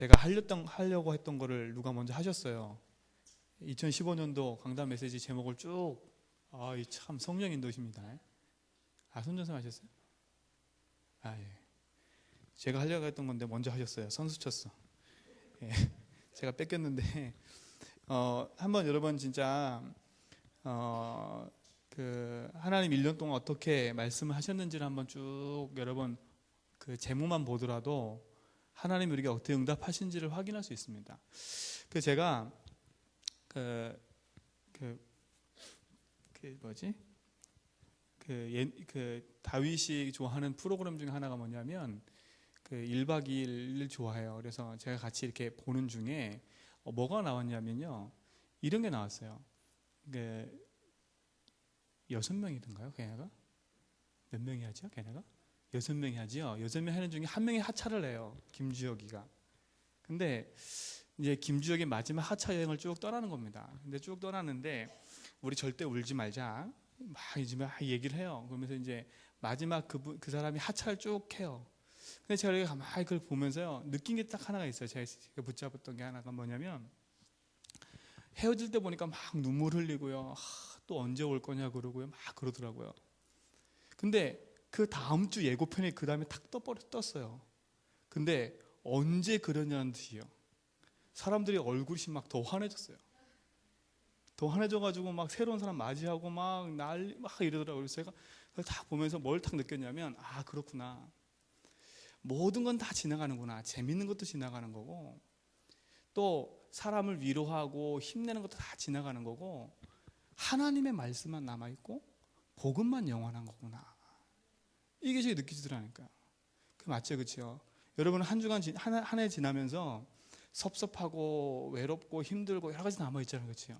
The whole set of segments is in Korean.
제가 하려고 했던 거를 누가 먼저 하셨어요. 2015년도 강단 메시지 제목을 쭉, 참 성령 인도십니다. 손전선 하셨어요? 예. 제가 하려고 했던 건데 먼저 하셨어요. 선수 쳤어. 예. 제가 뺏겼는데, 한번 여러분 진짜, 하나님 1년 동안 어떻게 말씀을 하셨는지를 한번 쭉 여러분 그 제목만 보더라도 하나님 우리가 어떻게 응답하신지를 확인할 수 있습니다. 제가 다윗이 좋아하는 프로그램 중에 하나가 뭐냐면 1박 2일을 좋아해요. 그래서 제가 같이 이렇게 보는 중에 뭐가 나왔냐면요, 이런 게 나왔어요. 6명이던가요? 걔네가? 몇 명이 하죠? 걔네가? 6명이 하지요. 6명 하는 중에 한 명이 하차를 해요. 김주혁이가. 근데 이제 김주혁이 마지막 하차 여행을 쭉 떠나는 겁니다. 근데 쭉 떠나는데 우리 절대 울지 말자. 막 이제 막 얘기를 해요. 그러면서 이제 마지막 그 사람이 하차를 쭉 해요. 근데 제가 이렇게 가만히 그걸 보면서요, 느낀 게 딱 하나가 있어요. 제가 붙잡았던 게 하나가 뭐냐면, 헤어질 때 보니까 막 눈물 흘리고요. 또 언제 올 거냐 그러고요. 막 그러더라고요. 근데 그 다음 주 예고편이 그 다음에 탁 떴어요. 근데 언제 그러냐는 듯이요, 사람들이 얼굴이 막 더 환해졌어요. 더 환해져가지고 막 새로운 사람 맞이하고 막 난리 막 이러더라고요. 그래서 제가 그걸 딱 보면서 뭘 딱 느꼈냐면, 그렇구나. 모든 건 다 지나가는구나. 재밌는 것도 지나가는 거고, 또 사람을 위로하고 힘내는 것도 다 지나가는 거고, 하나님의 말씀만 남아있고 복음만 영원한 거구나. 이게 제가 느끼지더라니까요. 맞죠, 그렇죠? 여러분 한 주간 한 해 지나면서 섭섭하고 외롭고 힘들고 여러 가지 남아 있잖아요, 그렇죠?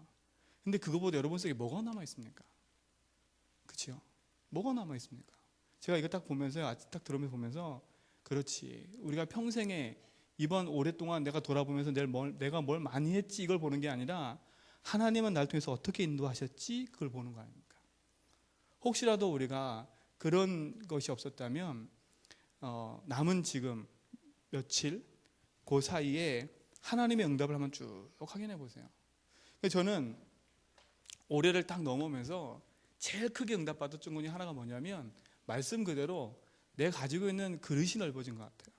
근데 그거보다 여러분 속에 뭐가 남아 있습니까? 그렇죠? 뭐가 남아 있습니까? 제가 이거 딱 보면서 딱 들으면서 보면서, 그렇지, 우리가 평생에 이번 오랫동안 내가 돌아보면서 내가 뭘 많이 했지 이걸 보는 게 아니라, 하나님은 날 통해서 어떻게 인도하셨지 그걸 보는 거 아닙니까? 혹시라도 우리가 그런 것이 없었다면 남은 지금 며칠 그 사이에 하나님의 응답을 한번 쭉 확인해 보세요. 저는 올해를 딱 넘으면서 제일 크게 응답받은 증거이 하나가 뭐냐면, 말씀 그대로 내가 가지고 있는 그릇이 넓어진 것 같아요.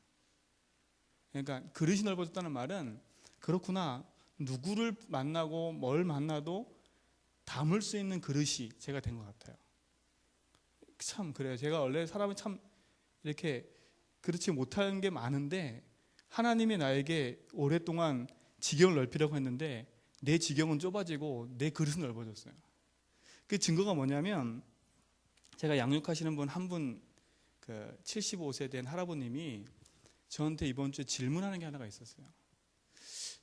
그러니까 그릇이 넓어졌다는 말은, 그렇구나, 누구를 만나고 뭘 만나도 담을 수 있는 그릇이 제가 된 것 같아요. 참 그래요. 제가 원래 사람이 참 이렇게 그렇지 못한 게 많은데, 하나님이 나에게 오랫동안 지경을 넓히라고 했는데 내 지경은 좁아지고 내 그릇은 넓어졌어요. 그 증거가 뭐냐면, 제가 양육하시는 분 한 분, 75세 된 할아버님이 저한테 이번 주에 질문하는 게 하나가 있었어요.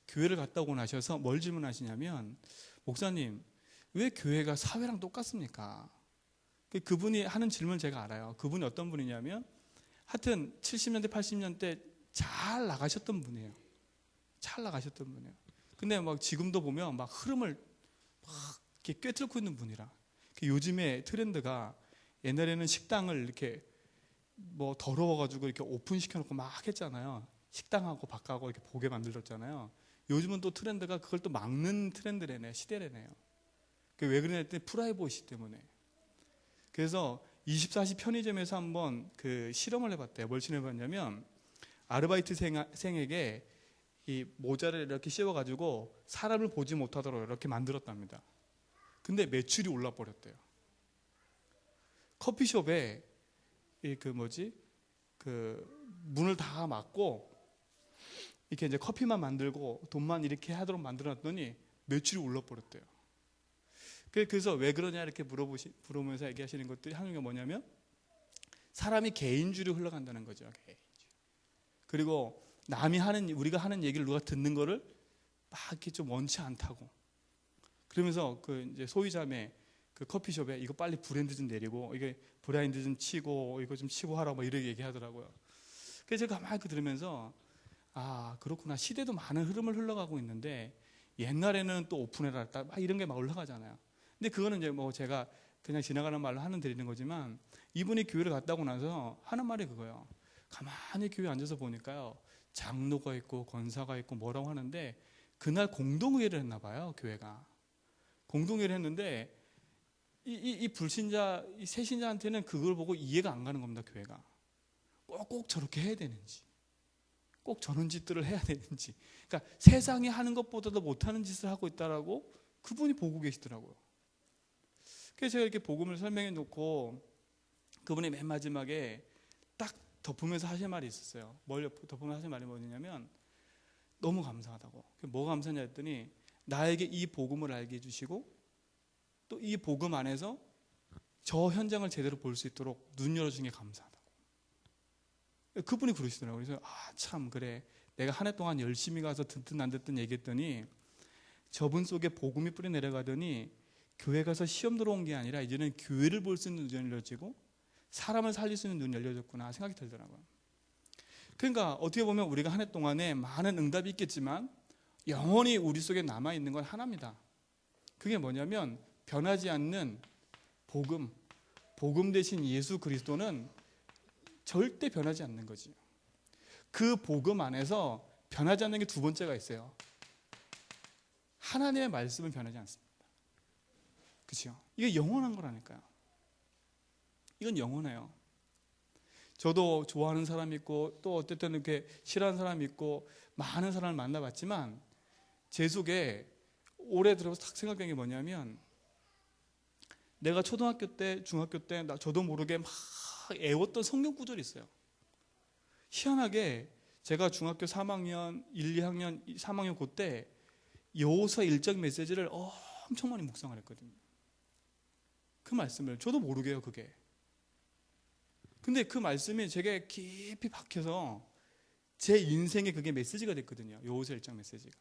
교회를 갔다 오고 나셔서 뭘 질문하시냐면, 목사님, 왜 교회가 사회랑 똑같습니까? 그분이 하는 질문을 제가 알아요. 그분이 어떤 분이냐면, 하여튼 70년대 80년대 잘 나가셨던 분이에요. 잘 나가셨던 분이에요. 근데 막 지금도 보면 막 흐름을 막 이렇게 꿰뚫고 있는 분이라. 요즘에 트렌드가, 옛날에는 식당을 이렇게 뭐 더러워가지고 이렇게 오픈시켜놓고 막 했잖아요. 식당하고 바깥하고 이렇게 보게 만들었잖아요. 요즘은 또 트렌드가 그걸 또 막는 트렌드래네요. 시대래네요. 왜 그러냐 했더니 프라이버시 때문에. 그래서 24시 편의점에서 한번 실험을 해봤대요. 뭘 실험해봤냐면, 아르바이트생에게 이 모자를 이렇게 씌워가지고 사람을 보지 못하도록 이렇게 만들었답니다. 근데 매출이 올라버렸대요. 커피숍에 문을 다 막고 이렇게 이제 커피만 만들고 돈만 이렇게 하도록 만들어놨더니 매출이 올라버렸대요. 그래서 왜 그러냐 이렇게 물어보면서 얘기하시는 것들이 하는 게 뭐냐면, 사람이 개인주의로 흘러간다는 거죠. 개인주의. 그리고 우리가 하는 얘기를 누가 듣는 거를 막 이렇게 좀 원치 않다고. 그러면서 이제 소위자매 커피숍에 이거 빨리 브랜드 좀 내리고, 이게 브라인드 좀 치고 이거 좀 치고 하라고 막 이렇게 얘기하더라고요. 그래서 제가 가만히 들으면서, 그렇구나. 시대도 많은 흐름을 흘러가고 있는데, 옛날에는 또 오픈해라 막 이런 게 막 올라가잖아요. 근데 그거는 이제 뭐 제가 그냥 지나가는 말로 드리는 거지만, 이분이 교회를 갔다 오고 나서 하는 말이 그거예요. 가만히 교회에 앉아서 보니까요, 장로가 있고 권사가 있고 뭐라고 하는데 그날 공동회의를 했나 봐요. 교회가 공동회의를 했는데 이 불신자, 이 새신자한테는 그걸 보고 이해가 안 가는 겁니다. 교회가 꼭 저렇게 해야 되는지, 꼭 저런 짓들을 해야 되는지, 그러니까 세상이 하는 것보다도 못하는 짓을 하고 있다라고 그분이 보고 계시더라고요. 그래서 제가 이렇게 복음을 설명해 놓고 그분이 맨 마지막에 딱 덮으면서 하실 말이 있었어요. 뭘 덮으면서 하실 말이 뭐냐면 너무 감사하다고. 뭐가 감사하냐 했더니 나에게 이 복음을 알게 해주시고 또 이 복음 안에서 저 현장을 제대로 볼 수 있도록 눈 열어주신 게 감사하다고. 그분이 그러시더라고요. 그래서 참 그래, 내가 한 해 동안 열심히 가서 듣든 안 듣든 얘기했더니 저분 속에 복음이 뿌리 내려가더니 교회 가서 시험 들어온 게 아니라 이제는 교회를 볼 수 있는 눈이 열려지고 사람을 살릴 수 있는 눈이 열려졌구나 생각이 들더라고요. 그러니까 어떻게 보면 우리가 한 해 동안에 많은 응답이 있겠지만 영원히 우리 속에 남아있는 건 하나입니다. 그게 뭐냐면 변하지 않는 복음 대신 예수 그리스도는 절대 변하지 않는 거지. 그 복음 안에서 변하지 않는 게 두 번째가 있어요. 하나님의 말씀은 변하지 않습니다. 그렇죠? 이게 영원한 거라니까요. 이건 영원해요. 저도 좋아하는 사람이 있고 또 어쨌든 이렇게 싫어하는 사람이 있고 많은 사람을 만나봤지만 제 속에 오래 들어서 딱 생각한 게 뭐냐면 내가 초등학교 때, 중학교 때 저도 모르게 막 애웠던 성경 구절이 있어요. 희한하게 제가 중학교 3학년, 1, 2학년, 3학년 그때 여호수아 1장 메시지를 엄청 많이 묵상을 했거든요. 그 말씀을 저도 모르게요, 그게. 근데 그 말씀이 제게 깊이 박혀서 제 인생에 그게 메시지가 됐거든요. 여호수아 1장 메시지가.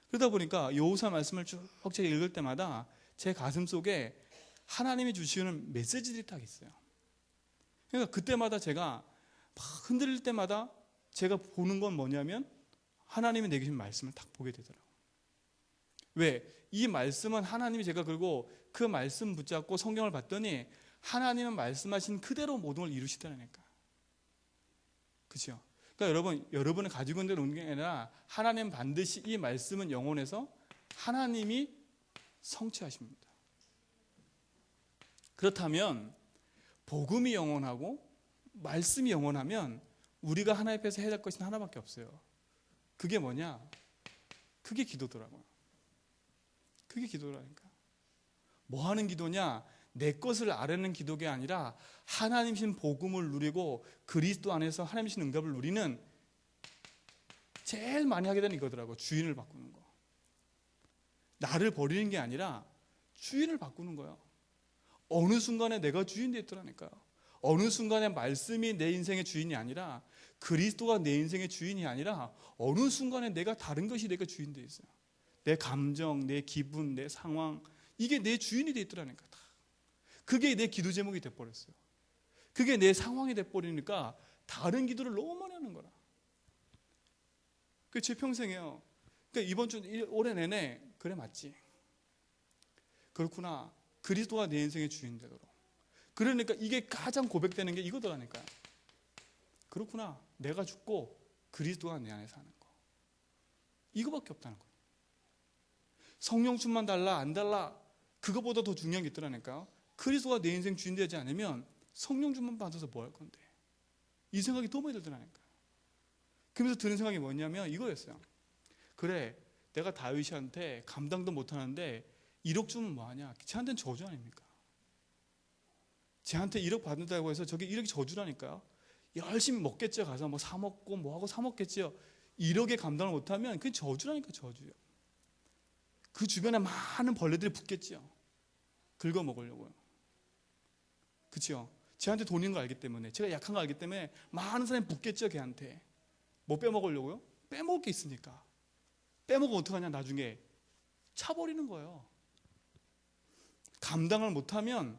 그러다 보니까 여호수아 말씀을 쭉 제가 읽을 때마다 제 가슴 속에 하나님이 주시는 메시지들이 딱 있어요. 그러니까 그때마다 제가 막 흔들릴 때마다 제가 보는 건 뭐냐면 하나님이 내게 주신 말씀을 딱 보게 되더라고요. 왜? 이 말씀은 하나님이 제가 그리고 그 말씀 붙잡고 성경을 봤더니 하나님은 말씀하신 그대로 모든 걸 이루시더라니까. 그렇죠? 그러니까 여러분이 가지고 있는 게 아니라 하나님 반드시 이 말씀은 영원해서 하나님이 성취하십니다. 그렇다면 복음이 영원하고 말씀이 영원하면 우리가 하나님 앞에서 해야 될 것은 하나밖에 없어요. 그게 뭐냐? 그게 기도더라고요. 그게 기도라니까. 뭐 하는 기도냐? 내 것을 아뢰는 기도가 아니라 하나님이신 복음을 누리고 그리스도 안에서 하나님이신 응답을 누리는 제일 많이 하게 되는 이거더라고요. 주인을 바꾸는 거. 나를 버리는 게 아니라 주인을 바꾸는 거예요. 어느 순간에 내가 주인 됐더라니까요. 어느 순간에 말씀이 내 인생의 주인이 아니라 그리스도가 내 인생의 주인이 아니라 어느 순간에 내가 다른 것이 내가 주인 돼 있어요. 내 감정, 내 기분, 내 상황 이게 내 주인이 돼 있더라니까. 그게 내 기도 제목이 돼버렸어요. 그게 내 상황이 돼버리니까 다른 기도를 너무 많이 하는 거라. 그게 제 평생이에요. 그러니까 이번 주 올해 내내 그래 맞지. 그렇구나. 그리스도가 내 인생의 주인 되도록. 그러니까 이게 가장 고백되는 게 이거더라니까요. 그렇구나. 내가 죽고 그리스도가 내 안에 사는 거. 이거밖에 없다는 거예요. 성령 충만 달라 안 달라 그거보다 더 중요한 게 있더라니까요. 그리스도가 내 인생 주인 되지 않으면 성령 충만 받아서 뭐 할 건데. 이 생각이 더 많이 들더라니까요. 그러면서 드는 생각이 뭐냐면 이거였어요. 그래 내가 다윗한테 감당도 못하는데 1억 주면 뭐하냐. 쟤한테는 저주 아닙니까? 쟤한테 1억 받는다고 해서 저게 1억이 저주라니까요. 열심히 먹겠죠. 가서 뭐 사 먹고 뭐하고 사 먹겠죠. 1억에 감당을 못하면 그게 저주라니까. 저주요. 그 주변에 많은 벌레들이 붙겠죠. 긁어 먹으려고요. 그렇죠? 쟤한테 돈인 거 알기 때문에 제가 약한 거 알기 때문에 많은 사람이 붙겠죠. 걔한테. 뭐 빼먹으려고요? 빼먹을 게 있으니까. 빼먹으면 어떡하냐. 나중에 차버리는 거예요. 감당을 못하면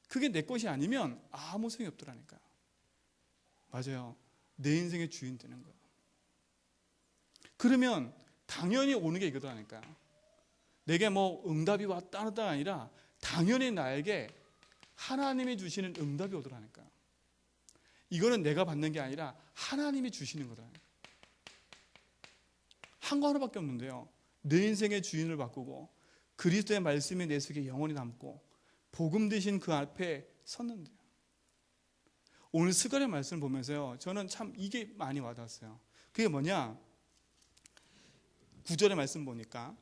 그게 내 것이 아니면 아무 소용이 없더라니까요. 맞아요. 내 인생의 주인 되는 거예요. 그러면 당연히 오는 게 이거더라니까요. 내게 뭐 응답이 왔다 안 왔다가 아니라 당연히 나에게 하나님이 주시는 응답이 오더라니까요. 이거는 내가 받는 게 아니라 하나님이 주시는 거더라니까요. 한 거 하나밖에 없는데요. 내 인생의 주인을 바꾸고 그리스도의 말씀이 내 속에 영원히 남고 복음 되신 그 앞에 섰는데요. 오늘 스가랴 말씀을 보면서요, 저는 참 이게 많이 와닿았어요. 그게 뭐냐? 9절의 말씀 보니까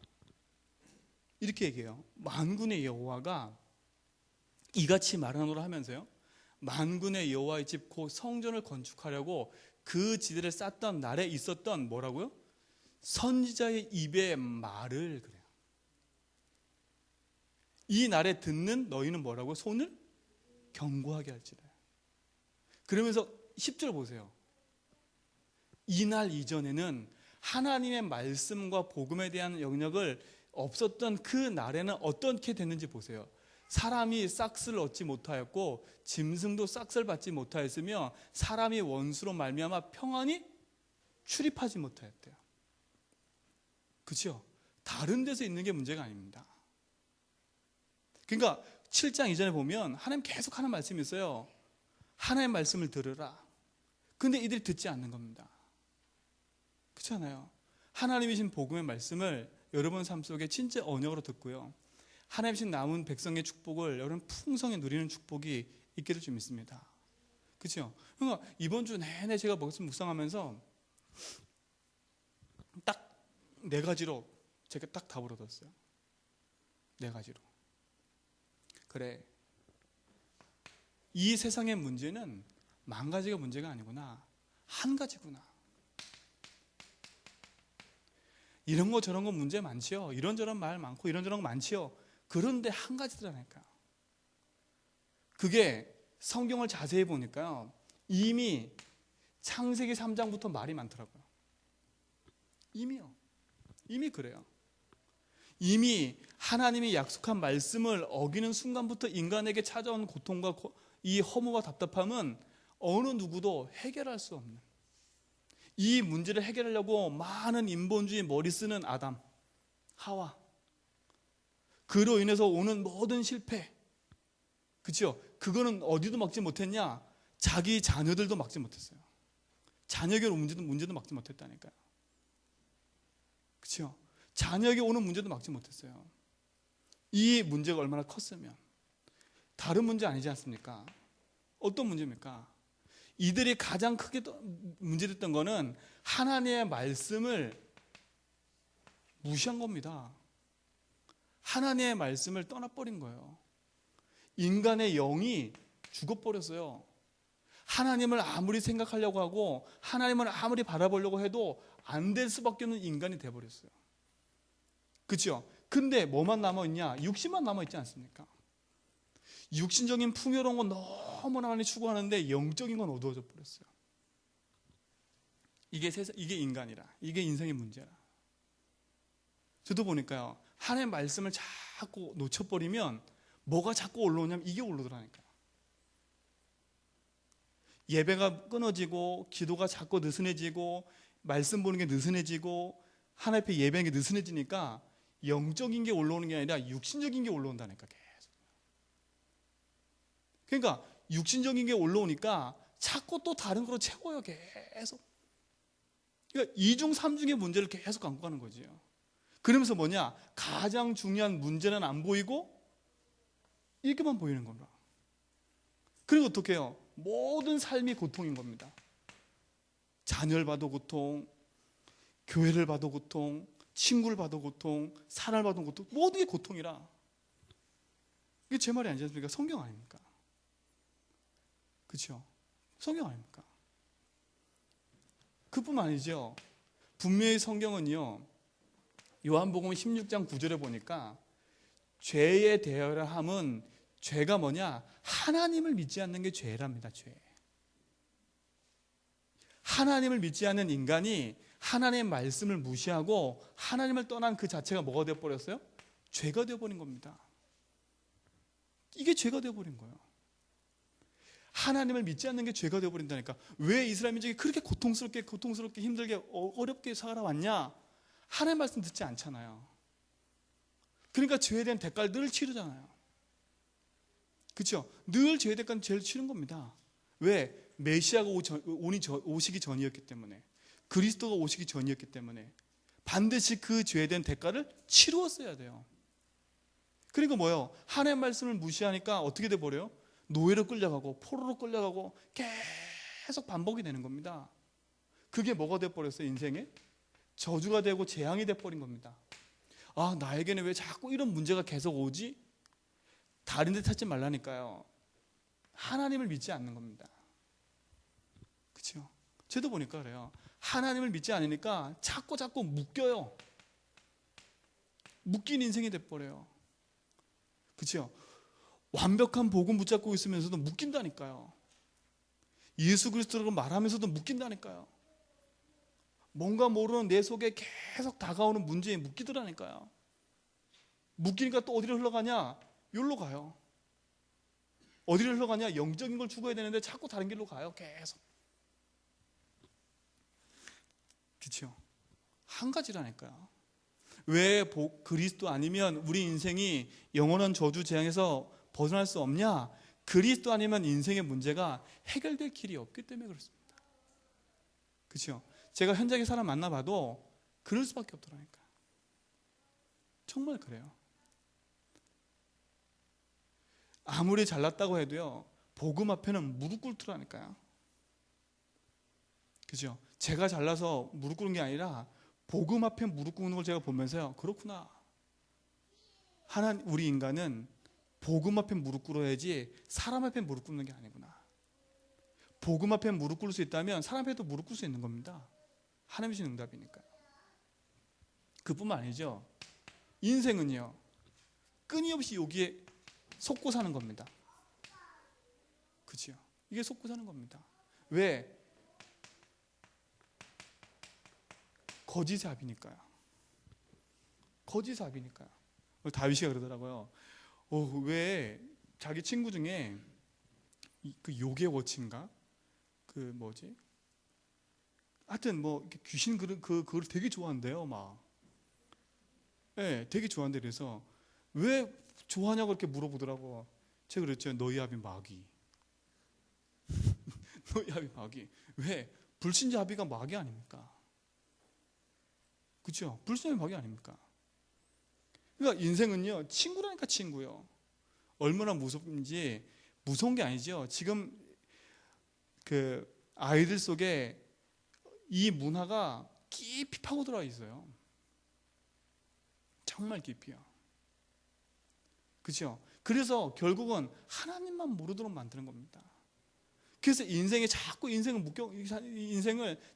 이렇게 얘기해요. 만군의 여호와가 이같이 말하노라 하면서요, 만군의 여호와의 집 곧 성전을 건축하려고 그 지대를 쌓던 날에 있었던 뭐라고요? 선지자의 입의 말을 그래요. 이 날에 듣는 너희는 뭐라고요? 손을 견고하게 할지라. 그러면서 10절 보세요. 이 날 이전에는 하나님의 말씀과 복음에 대한 영역을 없었던 그 날에는 어떻게 됐는지 보세요. 사람이 싹스를 얻지 못하였고 짐승도 싹스를 받지 못하였으며 사람이 원수로 말미암아 평안히 출입하지 못하였대요. 그렇죠? 다른 데서 있는 게 문제가 아닙니다. 그러니까 7장 이전에 보면 하나님 계속 하는 말씀이 있어요. 하나님의 말씀을 들으라. 근데 이들이 듣지 않는 겁니다. 그렇잖아요. 하나님이신 복음의 말씀을 여러분 삶 속에 진짜 언역으로 듣고요, 하나님이신 남은 백성의 축복을 여러분 풍성히 누리는 축복이 있게 될 줄 믿습니다. 그렇죠? 그러니까 이번 주 내내 제가 말씀 묵상하면서 딱 4가지로 제가 딱 답을 얻었어요. 4가지로. 그래, 이 세상의 문제는 10,000가지가 문제가 아니구나, 한 가지구나. 이런 거 저런 거 문제 많지요. 이런저런 말 많고 이런저런 거 많지요. 그런데 한 가지더라니까요. 그게 성경을 자세히 보니까요, 이미 창세기 3장부터 말이 많더라고요. 이미 그래요. 이미 하나님이 약속한 말씀을 어기는 순간부터 인간에게 찾아온 고통과 이 허무와 답답함은 어느 누구도 해결할 수 없는, 이 문제를 해결하려고 많은 인본주의 머리 쓰는 아담, 하와, 그로 인해서 오는 모든 실패, 그렇죠? 그거는 어디도 막지 못했냐? 자기 자녀들도 막지 못했어요. 자녀에게 오는 문제도 막지 못했다니까요. 그렇죠? 자녀에게 오는 문제도 막지 못했어요. 이 문제가 얼마나 컸으면. 다른 문제 아니지 않습니까? 어떤 문제입니까? 이들이 가장 크게 문제됐던 거는 하나님의 말씀을 무시한 겁니다. 하나님의 말씀을 떠나버린 거예요. 인간의 영이 죽어버렸어요. 하나님을 아무리 생각하려고 하고 하나님을 아무리 바라보려고 해도 안 될 수밖에 없는 인간이 돼버렸어요. 그렇죠? 근데 뭐만 남아있냐? 육신만 남아있지 않습니까? 육신적인 풍요로운 건 너무나 많이 추구하는데 영적인 건 어두워져 버렸어요. 이게 인간이라, 이게 인생의 문제라. 저도 보니까요, 하나님의 말씀을 자꾸 놓쳐버리면 뭐가 자꾸 올라오냐면 이게 올라오더라니까요. 예배가 끊어지고 기도가 자꾸 느슨해지고 말씀 보는 게 느슨해지고 하나님 앞에 예배하는 게 느슨해지니까 영적인 게 올라오는 게 아니라 육신적인 게 올라온다니까, 계속. 그러니까 육신적인 게 올라오니까 자꾸 또 다른 거로 채워요, 계속. 그러니까 2중 3중의 문제를 계속 안고 가는 거지요. 그러면서 뭐냐? 가장 중요한 문제는 안 보이고 이렇게만 보이는 겁니다. 그리고 어떻게 해요? 모든 삶이 고통인 겁니다. 자녀를 봐도 고통, 교회를 봐도 고통, 친구를 봐도 고통, 사람을 봐도 고통, 모든 게 고통이라. 이게 제 말이 아니지 않습니까? 성경 아닙니까? 그렇죠? 성경 아닙니까? 그뿐만 아니죠. 분명히 성경은요, 요한복음 16장 9절에 보니까 죄에 대하여 함은, 죄가 뭐냐? 하나님을 믿지 않는 게 죄랍니다. 죄. 하나님을 믿지 않는 인간이 하나님의 말씀을 무시하고 하나님을 떠난 그 자체가 뭐가 되어버렸어요? 죄가 되어버린 겁니다. 이게 죄가 되어버린 거예요. 하나님을 믿지 않는 게 죄가 되어버린다니까. 왜 이스라엘 민족이 그렇게 고통스럽게 힘들게 어렵게 살아왔냐? 하나님 말씀 듣지 않잖아요. 그러니까 죄에 대한 대가를 늘 치르잖아요. 그렇죠? 늘 죄에 대한 죄를 치른 겁니다. 왜? 메시아가 오시기 전이었기 때문에, 그리스도가 오시기 전이었기 때문에, 반드시 그 죄에 대한 대가를 치루었어야 돼요. 그러니까 뭐예요? 하나님의 말씀을 무시하니까 어떻게 돼버려요? 노예로 끌려가고 포로로 끌려가고 계속 반복이 되는 겁니다. 그게 뭐가 돼버렸어요? 인생에 저주가 되고 재앙이 돼버린 겁니다. 아, 나에게는 왜 자꾸 이런 문제가 계속 오지? 다른 데 찾지 말라니까요. 하나님을 믿지 않는 겁니다. 그렇죠? 저도 보니까 그래요. 하나님을 믿지 않으니까 자꾸 묶여요. 묶인 인생이 돼버려요. 그렇죠? 완벽한 복음 붙잡고 있으면서도 묶인다니까요. 예수 그리스도라고 말하면서도 묶인다니까요. 뭔가 모르는 내 속에 계속 다가오는 문제에 묶이더라니까요. 묶이니까 또 어디로 흘러가냐? 여기로 가요. 어디로 흘러가냐? 영적인 걸 추구해야 되는데 자꾸 다른 길로 가요. 계속. 그렇죠? 한 가지라니까요. 왜 그리스도 아니면 우리 인생이 영원한 저주 재앙에서 벗어날 수 없냐? 그리스도 아니면 인생의 문제가 해결될 길이 없기 때문에 그렇습니다. 그렇죠? 제가 현장에 사람 만나봐도 그럴 수밖에 없더라니까요. 정말 그래요. 아무리 잘났다고 해도요, 복음 앞에는 무릎 꿇더라니까요. 그죠? 제가 잘나서 무릎 꿇는 게 아니라 복음 앞에 무릎 꿇는 걸 제가 보면서요, 그렇구나. 우리 인간은 복음 앞에 무릎 꿇어야지 사람 앞에 무릎 꿇는 게 아니구나. 복음 앞에 무릎 꿇을 수 있다면 사람 앞에도 무릎 꿇을 수 있는 겁니다. 하나님이 주신 응답이니까요. 그뿐만 아니죠. 인생은요, 끊임없이 여기에 속고 사는 겁니다. 그렇죠? 이게 속고 사는 겁니다. 왜? 거짓의 합이니까요. 거짓의 합이니까요. 다윗이가 그러더라고요. 왜 자기 친구 중에 그 요괴 워치인가? 그 뭐지? 하여튼 뭐 귀신 그걸 되게 좋아한대요, 막. 네, 되게 좋아한대. 그래서 왜 좋아하냐고 이렇게 물어보더라고. 제가 그랬죠. 너희 합이 마귀. 너희 합이 마귀. 왜? 불신자 합의가 마귀 아닙니까? 그렇죠? 불신자 마귀 아닙니까? 그러니까 인생은요, 친구라니까 친구요. 얼마나 무섭는지. 무서운 게 아니죠. 지금 그 아이들 속에 이 문화가 깊이 파고들어 있어요. 정말 깊이요. 그렇죠? 그래서 결국은 하나님만 모르도록 만드는 겁니다. 그래서 인생을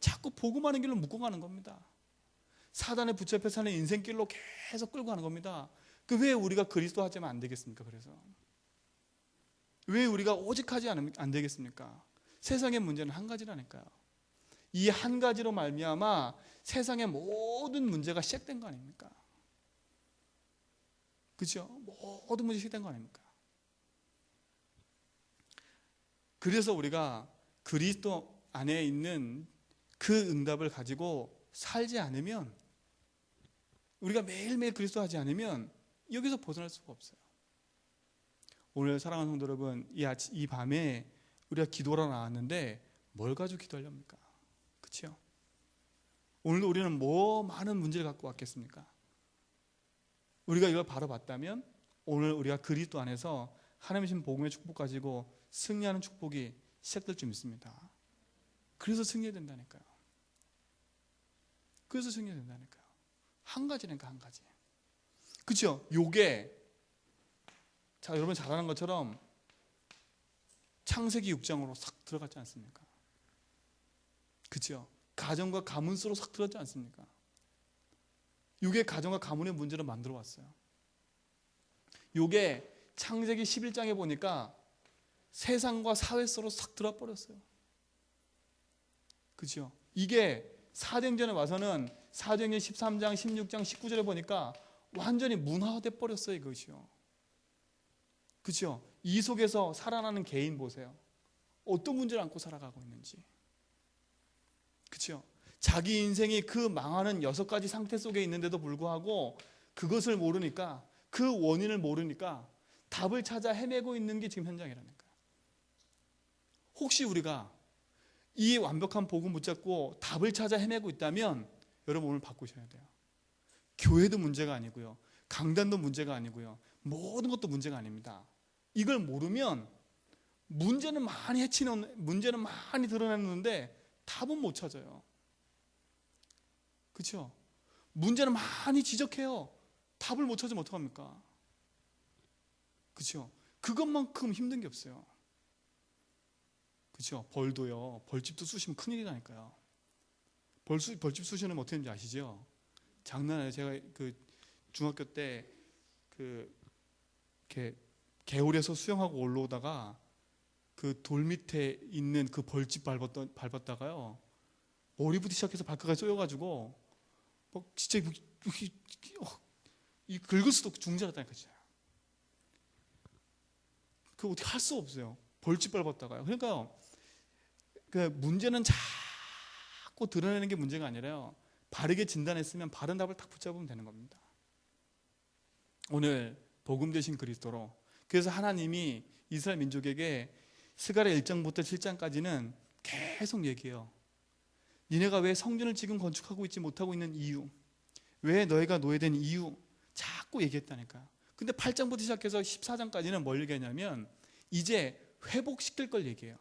자꾸 복음하는 길로 묶어가는 겁니다. 사단에 붙잡혀 사는 인생길로 계속 끌고 가는 겁니다. 왜 우리가 그리스도 하자면 안 되겠습니까? 그래서 왜 우리가 오직 하지 않으면 안 되겠습니까? 세상의 문제는 한 가지라니까요. 이 한 가지로 말미암아 세상의 모든 문제가 시작된 거 아닙니까? 그렇죠? 모든 문제 시작된 거 아닙니까? 그래서 우리가 그리스도 안에 있는 그 응답을 가지고 살지 않으면, 우리가 매일매일 그리스도 하지 않으면 여기서 벗어날 수가 없어요. 오늘 사랑하는 성도 여러분, 이 밤에 우리가 기도하러 나왔는데 뭘 가지고 기도하렵니까? 그렇죠? 오늘도 우리는 많은 문제를 갖고 왔겠습니까? 우리가 이걸 바로 봤다면 오늘 우리가 그리스도 안에서 하나님의 주신 복음의 축복 가지고 승리하는 축복이 시작될 줄 믿습니다. 그래서 승리해야 된다니까요. 그래서 승리해야 된다니까요. 한 가지니까 한 가지. 그렇죠? 요게 여러분 잘 아는 것처럼 창세기 6장으로 싹 들어갔지 않습니까? 그렇죠? 가정과 가문 속으로 싹 들어갔지 않습니까? 요게 가정과 가문의 문제를 만들어 왔어요. 요게 창세기 11장에 보니까 세상과 사회 속으로 싹 들어와 버렸어요. 그렇죠? 이게 사도행전에 와서는 사도행전 13장, 16장, 19절에 보니까 완전히 문화화돼 버렸어요, 이것이요. 그렇죠? 이 속에서 살아나는 개인 보세요. 어떤 문제를 안고 살아가고 있는지. 그렇죠? 자기 인생이 그 망하는 6가지 상태 속에 있는데도 불구하고 그것을 모르니까, 그 원인을 모르니까 답을 찾아 헤매고 있는 게 지금 현장이라니까요. 혹시 우리가 이 완벽한 복음 붙잡고 답을 찾아 헤매고 있다면 여러분 오늘 바꾸셔야 돼요. 교회도 문제가 아니고요. 강단도 문제가 아니고요. 모든 것도 문제가 아닙니다. 이걸 모르면 문제는 많이 문제는 많이 드러났는데 답은 못 찾아요. 그렇죠? 문제는 많이 지적해요. 답을 못 찾으면 어떡합니까? 그렇죠? 그것만큼 힘든 게 없어요. 그렇죠? 벌도요. 벌집도 쑤시면 큰일이라니까요. 벌집 쑤시는 어떻게 되는지 아시죠? 장난 아니에요. 제가 그 중학교 때 이렇게 개울에서 수영하고 올라오다가 그 돌 밑에 있는 그 벌집 밟았다가요. 머리부터 시작해서 발끝까지 쏘여가지고 막 진짜 이 긁을 수도 중지났다니까 진짜. 그 어떻게 할 수 없어요. 벌집 밟았다가요. 그러니까 그 문제는 자꾸 드러내는 게 문제가 아니라요. 바르게 진단했으면 바른 답을 딱 붙잡으면 되는 겁니다. 오늘 복음 되신 그리스도로. 그래서 하나님이 이스라엘 민족에게 스가랴 1장부터 7장까지는 계속 얘기해요. 니네가 왜 성전을 지금 건축하고 있지 못하고 있는 이유, 왜 너희가 노예된 이유 자꾸 얘기했다니까요. 근데 8장부터 시작해서 14장까지는 뭘 얘기하냐면 이제 회복시킬 걸 얘기해요.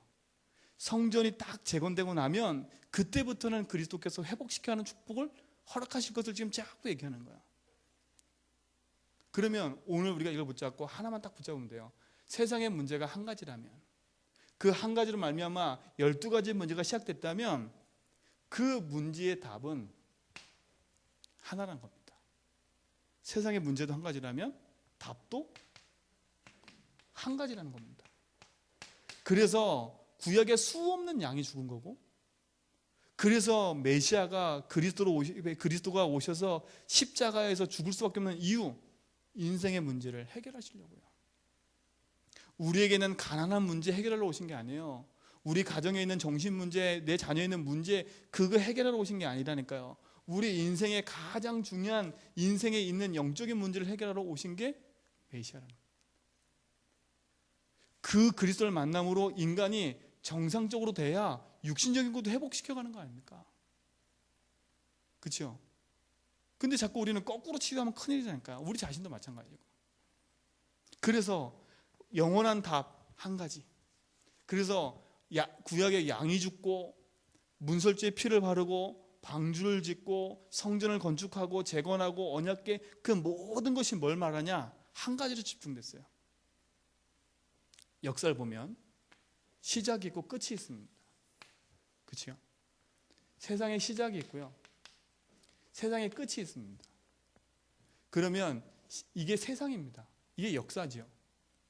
성전이 딱 재건되고 나면 그때부터는 그리스도께서 회복시켜야 하는 축복을 허락하실 것을 지금 자꾸 얘기하는 거야. 그러면 오늘 우리가 이걸 붙잡고 하나만 딱 붙잡으면 돼요. 세상의 문제가 한 가지라면, 그 한 가지로 말미암아 12가지 문제가 시작됐다면 그 문제의 답은 하나라는 겁니다. 세상의 문제도 한 가지라면 답도 한 가지라는 겁니다. 그래서 구약에 수없는 양이 죽은 거고, 그래서 메시아가 그리스도가 오셔서 십자가에서 죽을 수밖에 없는 이유, 인생의 문제를 해결하시려고요. 우리에게는 가난한 문제 해결하러 오신 게 아니에요. 우리 가정에 있는 정신 문제, 내 자녀에 있는 문제, 그거 해결하러 오신 게 아니라니까요. 우리 인생의 가장 중요한 인생에 있는 영적인 문제를 해결하러 오신 게 메시아라는 거예요. 그 그리스도를 만남으로 인간이 정상적으로 돼야 육신적인 것도 회복시켜가는 거 아닙니까? 그렇죠? 근데 자꾸 우리는 거꾸로 치유하면 큰일이잖아요. 우리 자신도 마찬가지고. 그래서 영원한 답 한 가지. 그래서 구약에 양이 죽고 문설주에 피를 바르고 방주를 짓고 성전을 건축하고 재건하고 언약궤, 그 모든 것이 뭘 말하냐? 한 가지로 집중됐어요. 역사를 보면 시작이 있고 끝이 있습니다. 그렇죠? 세상에 시작이 있고요. 세상에 끝이 있습니다. 그러면 이게 세상입니다. 이게 역사죠.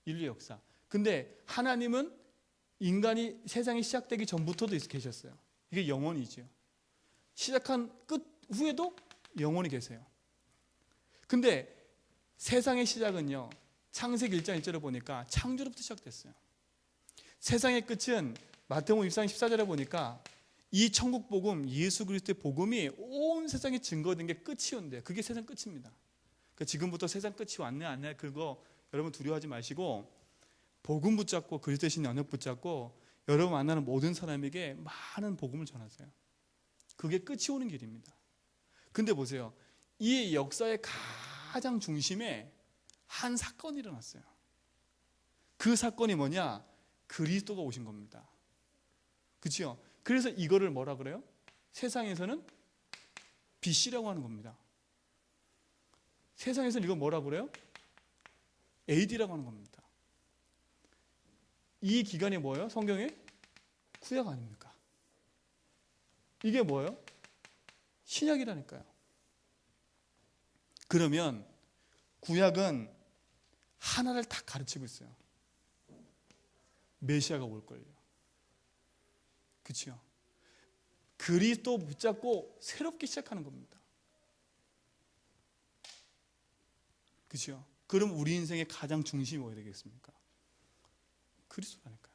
인류 역사. 근데 하나님은 인간이 세상이 시작되기 전부터도 계셨어요. 이게 영원이죠. 시작한 끝 후에도 영원히 계세요. 근데 세상의 시작은요, 창세기 1장 1절에 보니까 창조로부터 시작됐어요. 세상의 끝은 마태복음 24장 14절에 보니까 이 천국 복음, 예수 그리스도의 복음이 온 세상에 증거된 게 끝이 온대요. 그게 세상 끝입니다. 그러니까 지금부터 세상 끝이 왔네 안 왔네 그거 여러분 두려워하지 마시고 복음 붙잡고 그리스도 대신 언약 붙잡고 여러분 만나는 모든 사람에게 많은 복음을 전하세요. 그게 끝이 오는 길입니다. 근데 보세요. 이 역사의 가장 중심에 한 사건이 일어났어요. 그 사건이 뭐냐? 그리스도가 오신 겁니다. 그렇죠? 그래서 이거를 뭐라 그래요? 세상에서는 BC라고 하는 겁니다. 세상에서는 이거 뭐라 그래요? AD라고 하는 겁니다. 이 기간이 뭐예요? 성경에? 구약 아닙니까? 이게 뭐예요? 신약이라니까요. 그러면 구약은 하나를 딱 가르치고 있어요. 메시아가 올 걸요. 그렇죠? 그리스도 붙잡고 새롭게 시작하는 겁니다. 그렇죠? 그럼 우리 인생의 가장 중심이 뭐가 되겠습니까? 그리스도라니까요.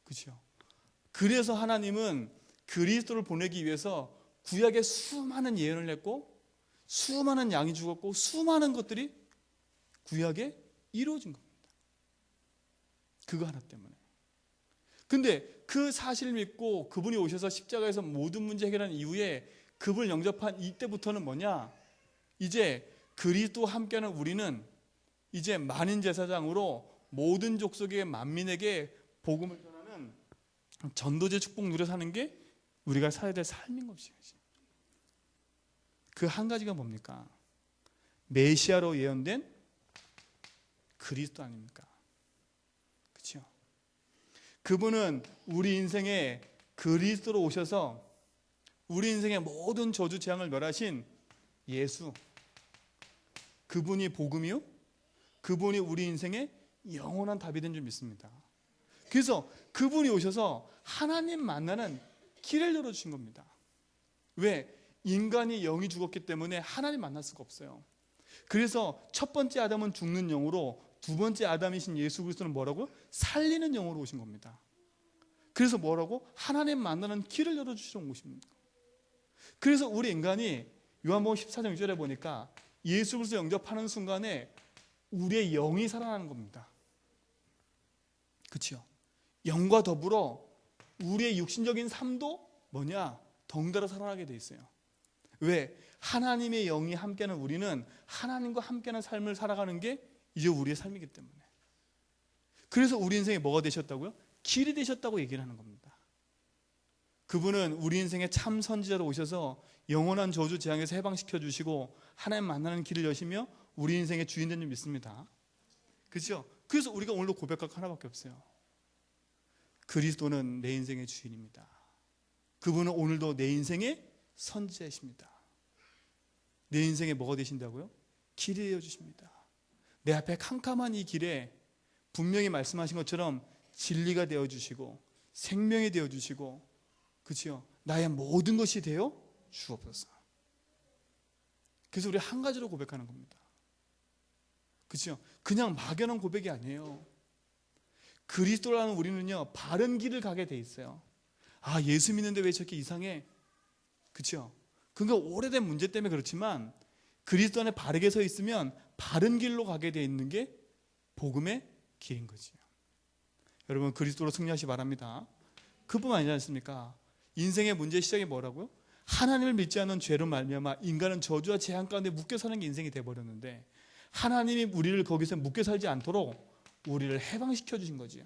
그렇죠? 그래서 하나님은 그리스도를 보내기 위해서 구약에 수많은 예언을 했고 수많은 양이 죽었고 수많은 것들이 구약에 이루어진 겁니다. 그거 하나 때문에. 근데 그 사실을 믿고 그분이 오셔서 십자가에서 모든 문제 해결한 이후에 그분을 영접한 이때부터는 뭐냐? 이제 그리스도와 함께하는 우리는 이제 만인 제사장으로 모든 족속의 만민에게 복음을 전하는 전도제 축복 누려 사는 게 우리가 살아야 될 삶인 것이죠. 그 한 가지가 뭡니까? 메시아로 예언된 그리스도 아닙니까? 그렇죠? 그분은 우리 인생에 그리스도로 오셔서 우리 인생의 모든 저주 재앙을 멸하신 예수, 그분이 복음이요, 그분이 우리 인생의 영원한 답이 된 줄 믿습니다. 그래서 그분이 오셔서 하나님 만나는 길을 열어주신 겁니다. 왜? 인간이 영이 죽었기 때문에 하나님 만날 수가 없어요. 그래서 첫 번째 아담은 죽는 영으로, 두 번째 아담이신 예수 그리스도는 뭐라고요? 살리는 영으로 오신 겁니다. 그래서 뭐라고? 하나님 만나는 길을 열어주시는 것입니다. 그래서 우리 인간이 요한복음 14장 6절에 보니까 예수 그리스도 영접하는 순간에 우리의 영이 살아나는 겁니다. 그렇죠? 영과 더불어 우리의 육신적인 삶도 뭐냐? 덩달아 살아나게 돼 있어요. 왜? 하나님의 영이 함께하는 우리는 하나님과 함께하는 삶을 살아가는 게 이제 우리의 삶이기 때문에. 그래서 우리 인생에 뭐가 되셨다고요? 길이 되셨다고 얘기를 하는 겁니다. 그분은 우리 인생의 참 선지자로 오셔서 영원한 저주 재앙에서 해방시켜 주시고 하나님 만나는 길을 여시며 우리 인생의 주인 된 줄 믿습니다. 그렇죠? 그래서 우리가 오늘도 고백할 거 하나밖에 없어요. 그리스도는 내 인생의 주인입니다. 그분은 오늘도 내 인생의 선지자이십니다. 내 인생에 뭐가 되신다고요? 길이 되어 주십니다. 내 앞에 캄캄한 이 길에 분명히 말씀하신 것처럼 진리가 되어 주시고 생명이 되어 주시고, 그렇죠? 나의 모든 것이 되어 주옵소서. 그래서 우리 한 가지로 고백하는 겁니다. 그렇죠? 그냥 막연한 고백이 아니에요. 그리스도라는 우리는요, 바른 길을 가게 돼 있어요. 아, 예수 믿는데 왜 저렇게 이상해? 그렇죠? 그러니까 오래된 문제 때문에 그렇지만 그리스도 안에 바르게 서 있으면 바른 길로 가게 돼 있는 게 복음의 길인 거지요. 여러분, 그리스도로 승리하시기 바랍니다. 그뿐만 아니지 않습니까? 인생의 문제의 시작이 뭐라고요? 하나님을 믿지 않는 죄로 말미암아 인간은 저주와 재앙 가운데 묶여 사는 게 인생이 돼버렸는데, 하나님이 우리를 거기서 묶여 살지 않도록 우리를 해방시켜 주신 거지요.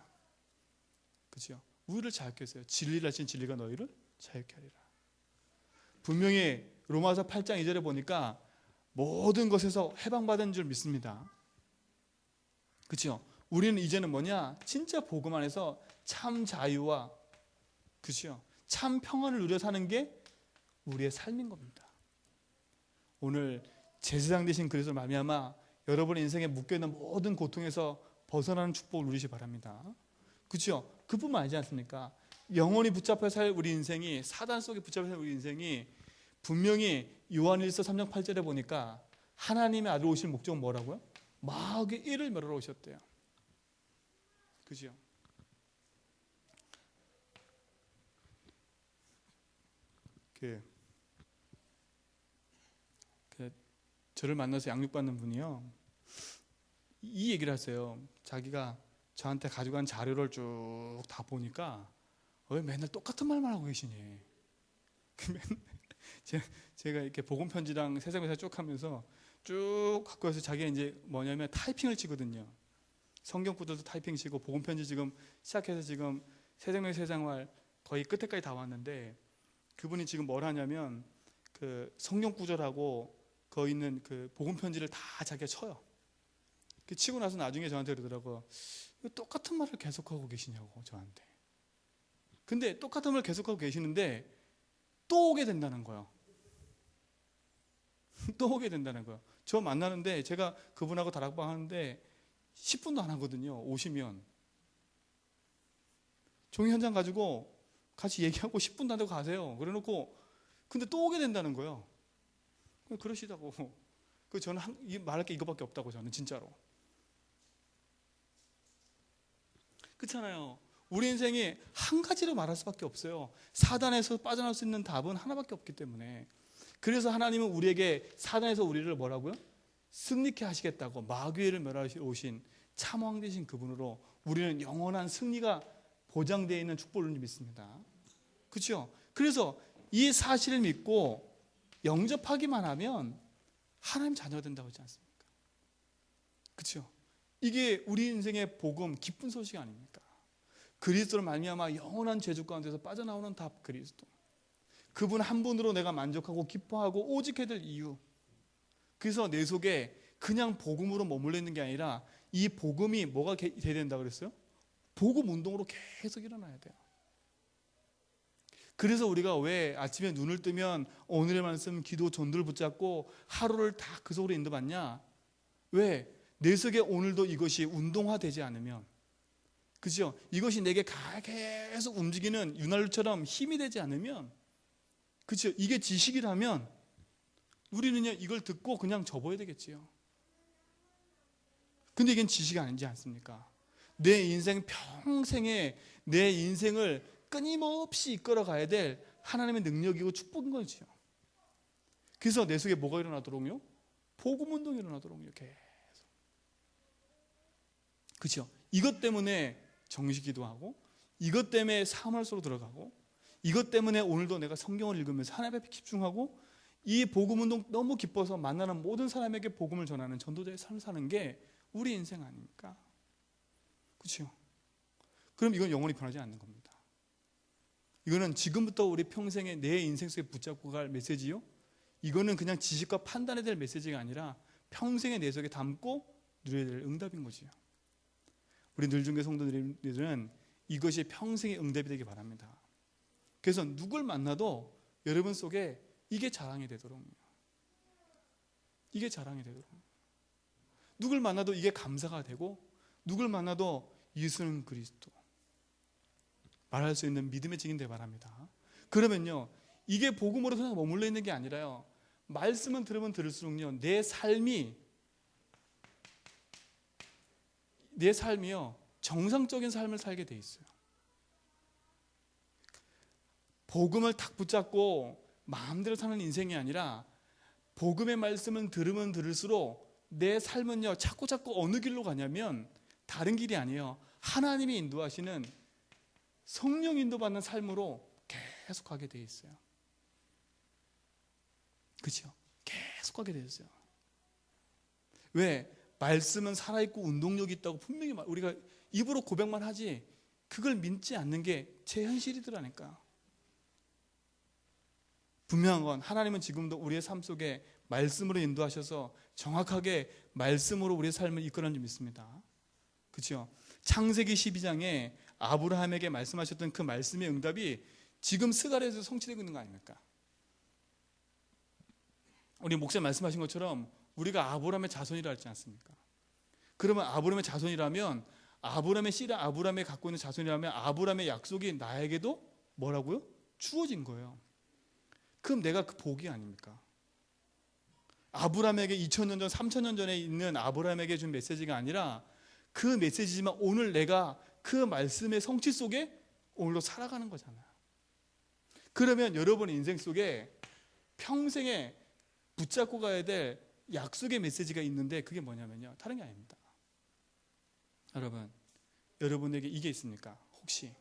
그렇죠? 우리를 자유케 했어요. 진리를 하신 진리가 너희를 자유케 하리라. 분명히 로마서 8장 2절에 보니까 모든 것에서 해방받은 줄 믿습니다. 그렇죠? 우리는 이제는 뭐냐? 진짜 복음 안에서 참 자유와, 그렇죠? 참 평안을 누려 사는 게 우리의 삶인 겁니다. 오늘 제사장 되신 그리스도로 말미암아 여러분의 인생에 묶여있는 모든 고통에서 벗어나는 축복을 누리시기 바랍니다. 그렇죠? 그뿐만 아니지 않습니까? 영원히 붙잡혀 살 우리 인생이, 사단 속에 붙잡혀 살 우리 인생이 분명히 요한일서 3장 8절에 보니까 하나님의 아들 오실 목적은 뭐라고요? 마귀의 일을 멸하러 오셨대요. 그죠? 저를 만나서 양육받는 분이요, 이 얘기를 하세요. 자기가 저한테 가져간 자료를 쭉 다 보니까 왜 맨날 똑같은 말만 하고 계시니? 제가 이렇게 복음 편지랑 세상에서 쭉 하면서 쭉 갖고 와서 자기가 이제 뭐냐면 타이핑을 치거든요. 성경 구절도 타이핑 치고 복음 편지 지금 시작해서 지금 세상의 세상활 거의 끝에까지 다 왔는데, 그분이 지금 뭘 하냐면 그 성경 구절하고 거기 있는 그 복음 편지를 다 자기가 쳐요. 그 치고 나서 나중에 저한테 그러더라고. 왜 똑같은 말을 계속하고 계시냐고, 저한테. 근데 똑같은 말을 계속하고 계시는데 또 오게 된다는 거예요. 또 오게 된다는 거예요. 저 만나는데 제가 그분하고 다락방 하는데 10분도 안 하거든요. 오시면 종이 한 장 가지고 같이 얘기하고 10분도 안 되고 가세요. 그래놓고 근데 또 오게 된다는 거예요. 그러시다고. 저는 말할 게 이거밖에 없다고, 저는 진짜로. 그렇잖아요. 우리 인생이 한 가지로 말할 수밖에 없어요. 사단에서 빠져나올 수 있는 답은 하나밖에 없기 때문에. 그래서 하나님은 우리에게 사단에서 우리를 뭐라고요? 승리케 하시겠다고 마귀를 멸하시러 오신 참왕 되신 그분으로 우리는 영원한 승리가 보장되어 있는 축복을 믿습니다. 그렇죠? 그래서 이 사실을 믿고 영접하기만 하면 하나님 자녀가 된다고 하지 않습니까? 그렇죠? 이게 우리 인생의 복음, 기쁜 소식 아닙니까? 그리스도로 말미암아 영원한 죄주 가운데서 빠져나오는 답, 그리스도. 그분 한 분으로 내가 만족하고 기뻐하고 오직해야 될 이유. 그래서 내 속에 그냥 복음으로 머물러 있는 게 아니라 이 복음이 뭐가 돼야 된다 그랬어요? 복음 운동으로 계속 일어나야 돼요. 그래서 우리가 왜 아침에 눈을 뜨면 오늘의 말씀, 기도, 전도를 붙잡고 하루를 다 그 속으로 인도받냐? 왜? 내 속에 오늘도 이것이 운동화되지 않으면, 그죠? 이것이 내게 계속 움직이는 윤활유처럼 힘이 되지 않으면, 그죠? 이게 지식이라면 우리는요 이걸 듣고 그냥 접어야 되겠지요. 근데 이건 지식이 아니지 않습니까? 내 인생 평생에 내 인생을 끊임없이 이끌어 가야 될 하나님의 능력이고 축복인 거죠. 그래서 내 속에 뭐가 일어나도록요? 복음 운동이 일어나도록요. 계속. 그렇죠? 이것 때문에 정식 기도하고, 이것 때문에 사모할 속으로 들어가고, 이것 때문에 오늘도 내가 성경을 읽으면서 하나님 앞에 집중하고, 이 복음 운동 너무 기뻐서 만나는 모든 사람에게 복음을 전하는 전도자의 삶을 사는 게 우리 인생 아닙니까? 그렇죠? 그럼 이건 영원히 변하지 않는 겁니다. 이거는 지금부터 우리 평생에 내 인생 속에 붙잡고 갈 메시지요. 이거는 그냥 지식과 판단에 될 메시지가 아니라 평생에 내 속에 담고 누려야 될 응답인 거지요. 우리 늘중계 성도들은 이것이 평생의 응답이 되기 바랍니다. 그래서 누굴 만나도 여러분 속에 이게 자랑이 되도록, 이게 자랑이 되도록, 누굴 만나도 이게 감사가 되고, 누굴 만나도 예수는 그리스도 말할 수 있는 믿음의 증인 되기 바랍니다. 그러면요 이게 복음으로 그냥 머물러 있는 게 아니라요, 말씀은 들으면 들을수록요 내 삶이요 정상적인 삶을 살게 돼 있어요. 복음을 탁 붙잡고 마음대로 사는 인생이 아니라 복음의 말씀은 들으면 들을수록 내 삶은요 자꾸 어느 길로 가냐면 다른 길이 아니에요. 하나님이 인도하시는 성령 인도받는 삶으로 계속 가게 돼 있어요. 그렇죠? 계속 가게 돼 있어요. 왜? 말씀은 살아있고 운동력이 있다고 분명히 우리가 입으로 고백만 하지 그걸 믿지 않는 게 제 현실이더라니까. 분명한 건 하나님은 지금도 우리의 삶 속에 말씀으로 인도하셔서 정확하게 말씀으로 우리의 삶을 이끌어낸 줄 믿습니다. 그렇죠? 창세기 12장에 아브라함에게 말씀하셨던 그 말씀의 응답이 지금 스가랴에서 성취되고 있는 거 아닙니까? 우리 목사님 말씀하신 것처럼 우리가 아브라함의 자손이라 했지 않습니까? 그러면 아브라함의 자손이라면 아브라함의 씨라 아브라함이 갖고 있는 자손이라면 아브라함의 약속이 나에게도 뭐라고요? 주어진 거예요. 그럼 내가 그 복이 아닙니까? 아브라함에게 2000년 전, 3000년 전에 있는 아브라함에게 준 메시지가 아니라 그 메시지지만 오늘 내가 그 말씀의 성취 속에 오늘도 살아가는 거잖아요. 그러면 여러분의 인생 속에 평생에 붙잡고 가야 될 약속의 메시지가 있는데 그게 뭐냐면요 다른 게 아닙니다. 여러분에게 이게 있습니까? 혹시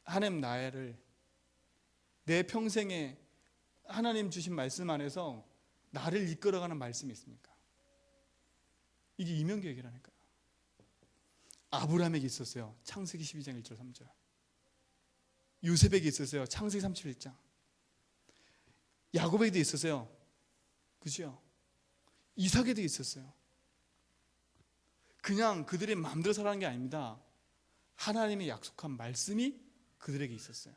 하나님 나를 내 평생에 하나님 주신 말씀 안에서 나를 이끌어가는 말씀이 있습니까? 이게 이면계획이라니까요. 아브라함에게 있었어요. 창세기 12장 1절 3절. 요셉에게 있었어요. 창세기 31장. 야곱에게도 있었어요. 그죠? 이삭에도 있었어요. 그냥 그들의 마음대로 살아가는 게 아닙니다. 하나님의 약속한 말씀이 그들에게 있었어요.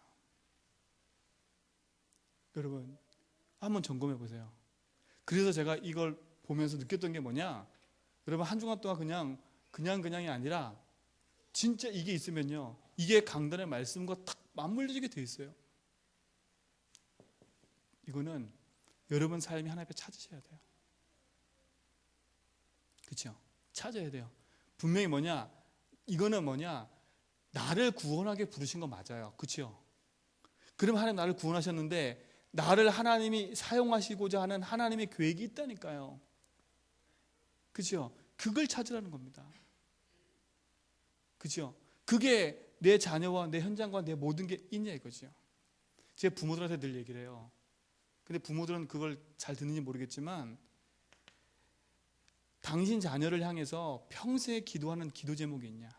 여러분 한번 점검해 보세요. 그래서 제가 이걸 보면서 느꼈던 게 뭐냐, 여러분 한 주간 동안 그냥이 아니라 진짜 이게 있으면요 이게 강단의 말씀과 탁 맞물리게 돼 있어요. 이거는 여러분 삶이 하나님 앞에 찾으셔야 돼요. 그렇죠? 찾아야 돼요. 분명히 이거는 나를 구원하게 부르신 거 맞아요. 그렇죠? 그럼 하나님 나를 구원하셨는데 나를 하나님이 사용하시고자 하는 하나님의 계획이 있다니까요. 그렇죠? 그걸 찾으라는 겁니다. 그렇죠? 그게 내 자녀와 내 현장과 내 모든 게 있냐 이거죠. 제 부모들한테 늘 얘기를 해요. 근데 부모들은 그걸 잘 듣는지 모르겠지만 당신 자녀를 향해서 평생에 기도하는 기도 제목이 있냐?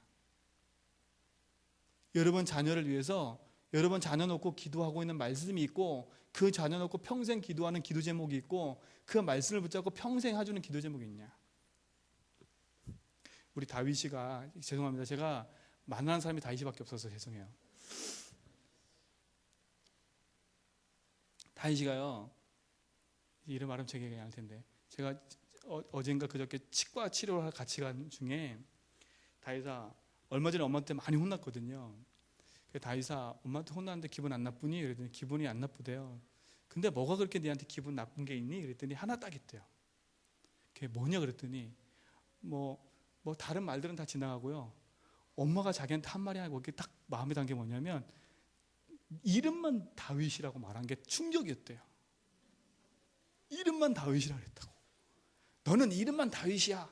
여러분 자녀를 위해서 여러분 자녀 놓고 기도하고 있는 말씀이 있고 그 자녀 놓고 평생 기도하는 기도 제목이 있고 그 말씀을 붙잡고 평생 해주는 기도 제목이 있냐? 우리 다윗이가 죄송합니다. 제가 만나는 사람이 다윗이밖에 없어서 죄송해요. 다윗이가요. 이름 말하면 제게 그냥 할 텐데 제가 어젠가 그저께 치과 치료를 같이 간 중에 다윗아 얼마 전에 엄마한테 많이 혼났거든요. 다윗아 엄마한테 혼났는데 기분 안 나쁘니? 그랬더니 기분이 안 나쁘대요. 근데 뭐가 그렇게 니한테 기분 나쁜 게 있니? 그랬더니 하나 딱 있대요. 그게 뭐냐 그랬더니 뭐 다른 말들은 다 지나가고요. 엄마가 자기한테 한 말이 아니고 딱 마음에 단 게 뭐냐면 이름만 다윗이라고 말한 게 충격이었대요. 이름만 다윗이라고 했다고. 너는 이름만 다윗이야.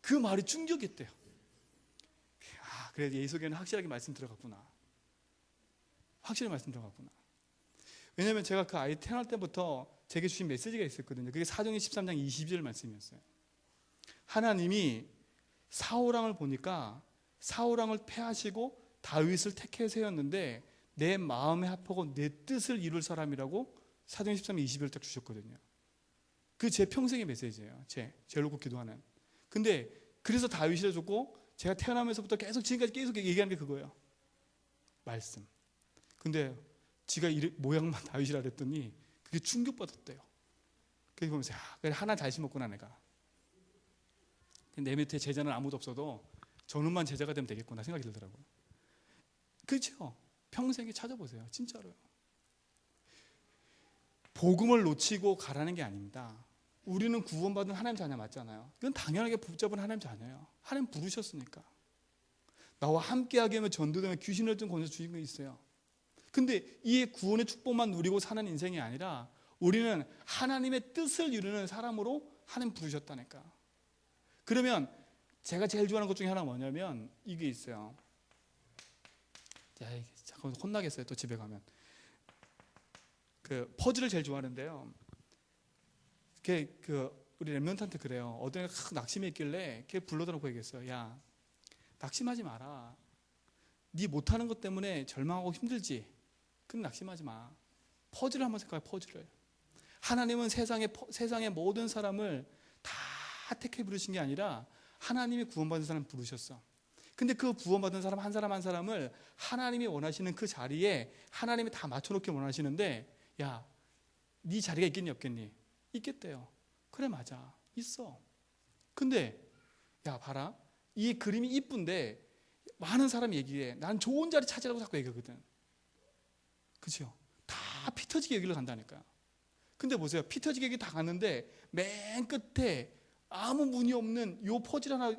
그 말이 충격이었대요. 그래서 예수에게는 확실하게 말씀 들어갔구나. 확실히 말씀 들어갔구나. 왜냐하면 제가 그 아이 태어날 때부터 제게 주신 메시지가 있었거든요. 그게 사도행전 13장 22절 말씀이었어요. 하나님이 사울왕을 보니까 사울왕을 패하시고 다윗을 택해 세웠는데 내 마음에 합하고 내 뜻을 이룰 사람이라고 사도행전 13장 22절 딱 주셨거든요. 그 제 평생의 메시지예요. 제일 놓고 기도하는. 근데 그래서 다윗이라 줬고 제가 태어나면서부터 계속 지금까지 계속 얘기하는 게 그거예요. 말씀. 근데 지가 모양만 다윗이라 그랬더니 그게 충격받았대요. 그래서 보면서 하나 잘 심었구나 내가. 내 밑에 제자는 아무도 없어도 저놈만 제자가 되면 되겠구나 생각이 들더라고요. 그렇죠? 평생에 찾아보세요. 진짜로요. 복음을 놓치고 가라는 게 아닙니다. 우리는 구원받은 하나님 자녀 맞잖아요. 이건 당연하게 붙잡은 하나님 자녀예요. 하나님 부르셨으니까. 나와 함께하게 하면 전도되면 귀신을 좀 건져 주신 거 있어요. 근데 이 구원의 축복만 누리고 사는 인생이 아니라 우리는 하나님의 뜻을 이루는 사람으로 하나님 부르셨다니까. 그러면 제가 제일 좋아하는 것 중에 하나가 뭐냐면 이게 있어요. 잠깐 혼나겠어요. 또 집에 가면. 그 퍼즐을 제일 좋아하는데요. 우리 랩런트한테 그래요. 어떤 애가 낙심해 있길래 걔 불러다놓고 얘기했어요. 야, 낙심하지 마라. 네 못하는 것 때문에 절망하고 힘들지? 그럼 낙심하지 마. 퍼즐을 한번 생각해. 퍼즐을. 하나님은 세상의 모든 사람을 다 택해 부르신 게 아니라 하나님이 구원받은 사람 부르셨어. 근데 그 구원받은 사람 한 사람을 하나님이 원하시는 그 자리에 하나님이 다 맞춰놓기 원하시는데 야, 네 자리가 있겠니 없겠니? 있겠대요. 그래 맞아. 있어. 근데 야 봐라. 이 그림이 이쁜데 많은 사람이 얘기해. 난 좋은 자리 찾으라고 자꾸 얘기하거든. 그렇죠? 다 피 터지게 여기로 간다니까요. 근데 보세요. 피 터지게 여기 다 갔는데 맨 끝에 아무 문이 없는 요 퍼즐 하나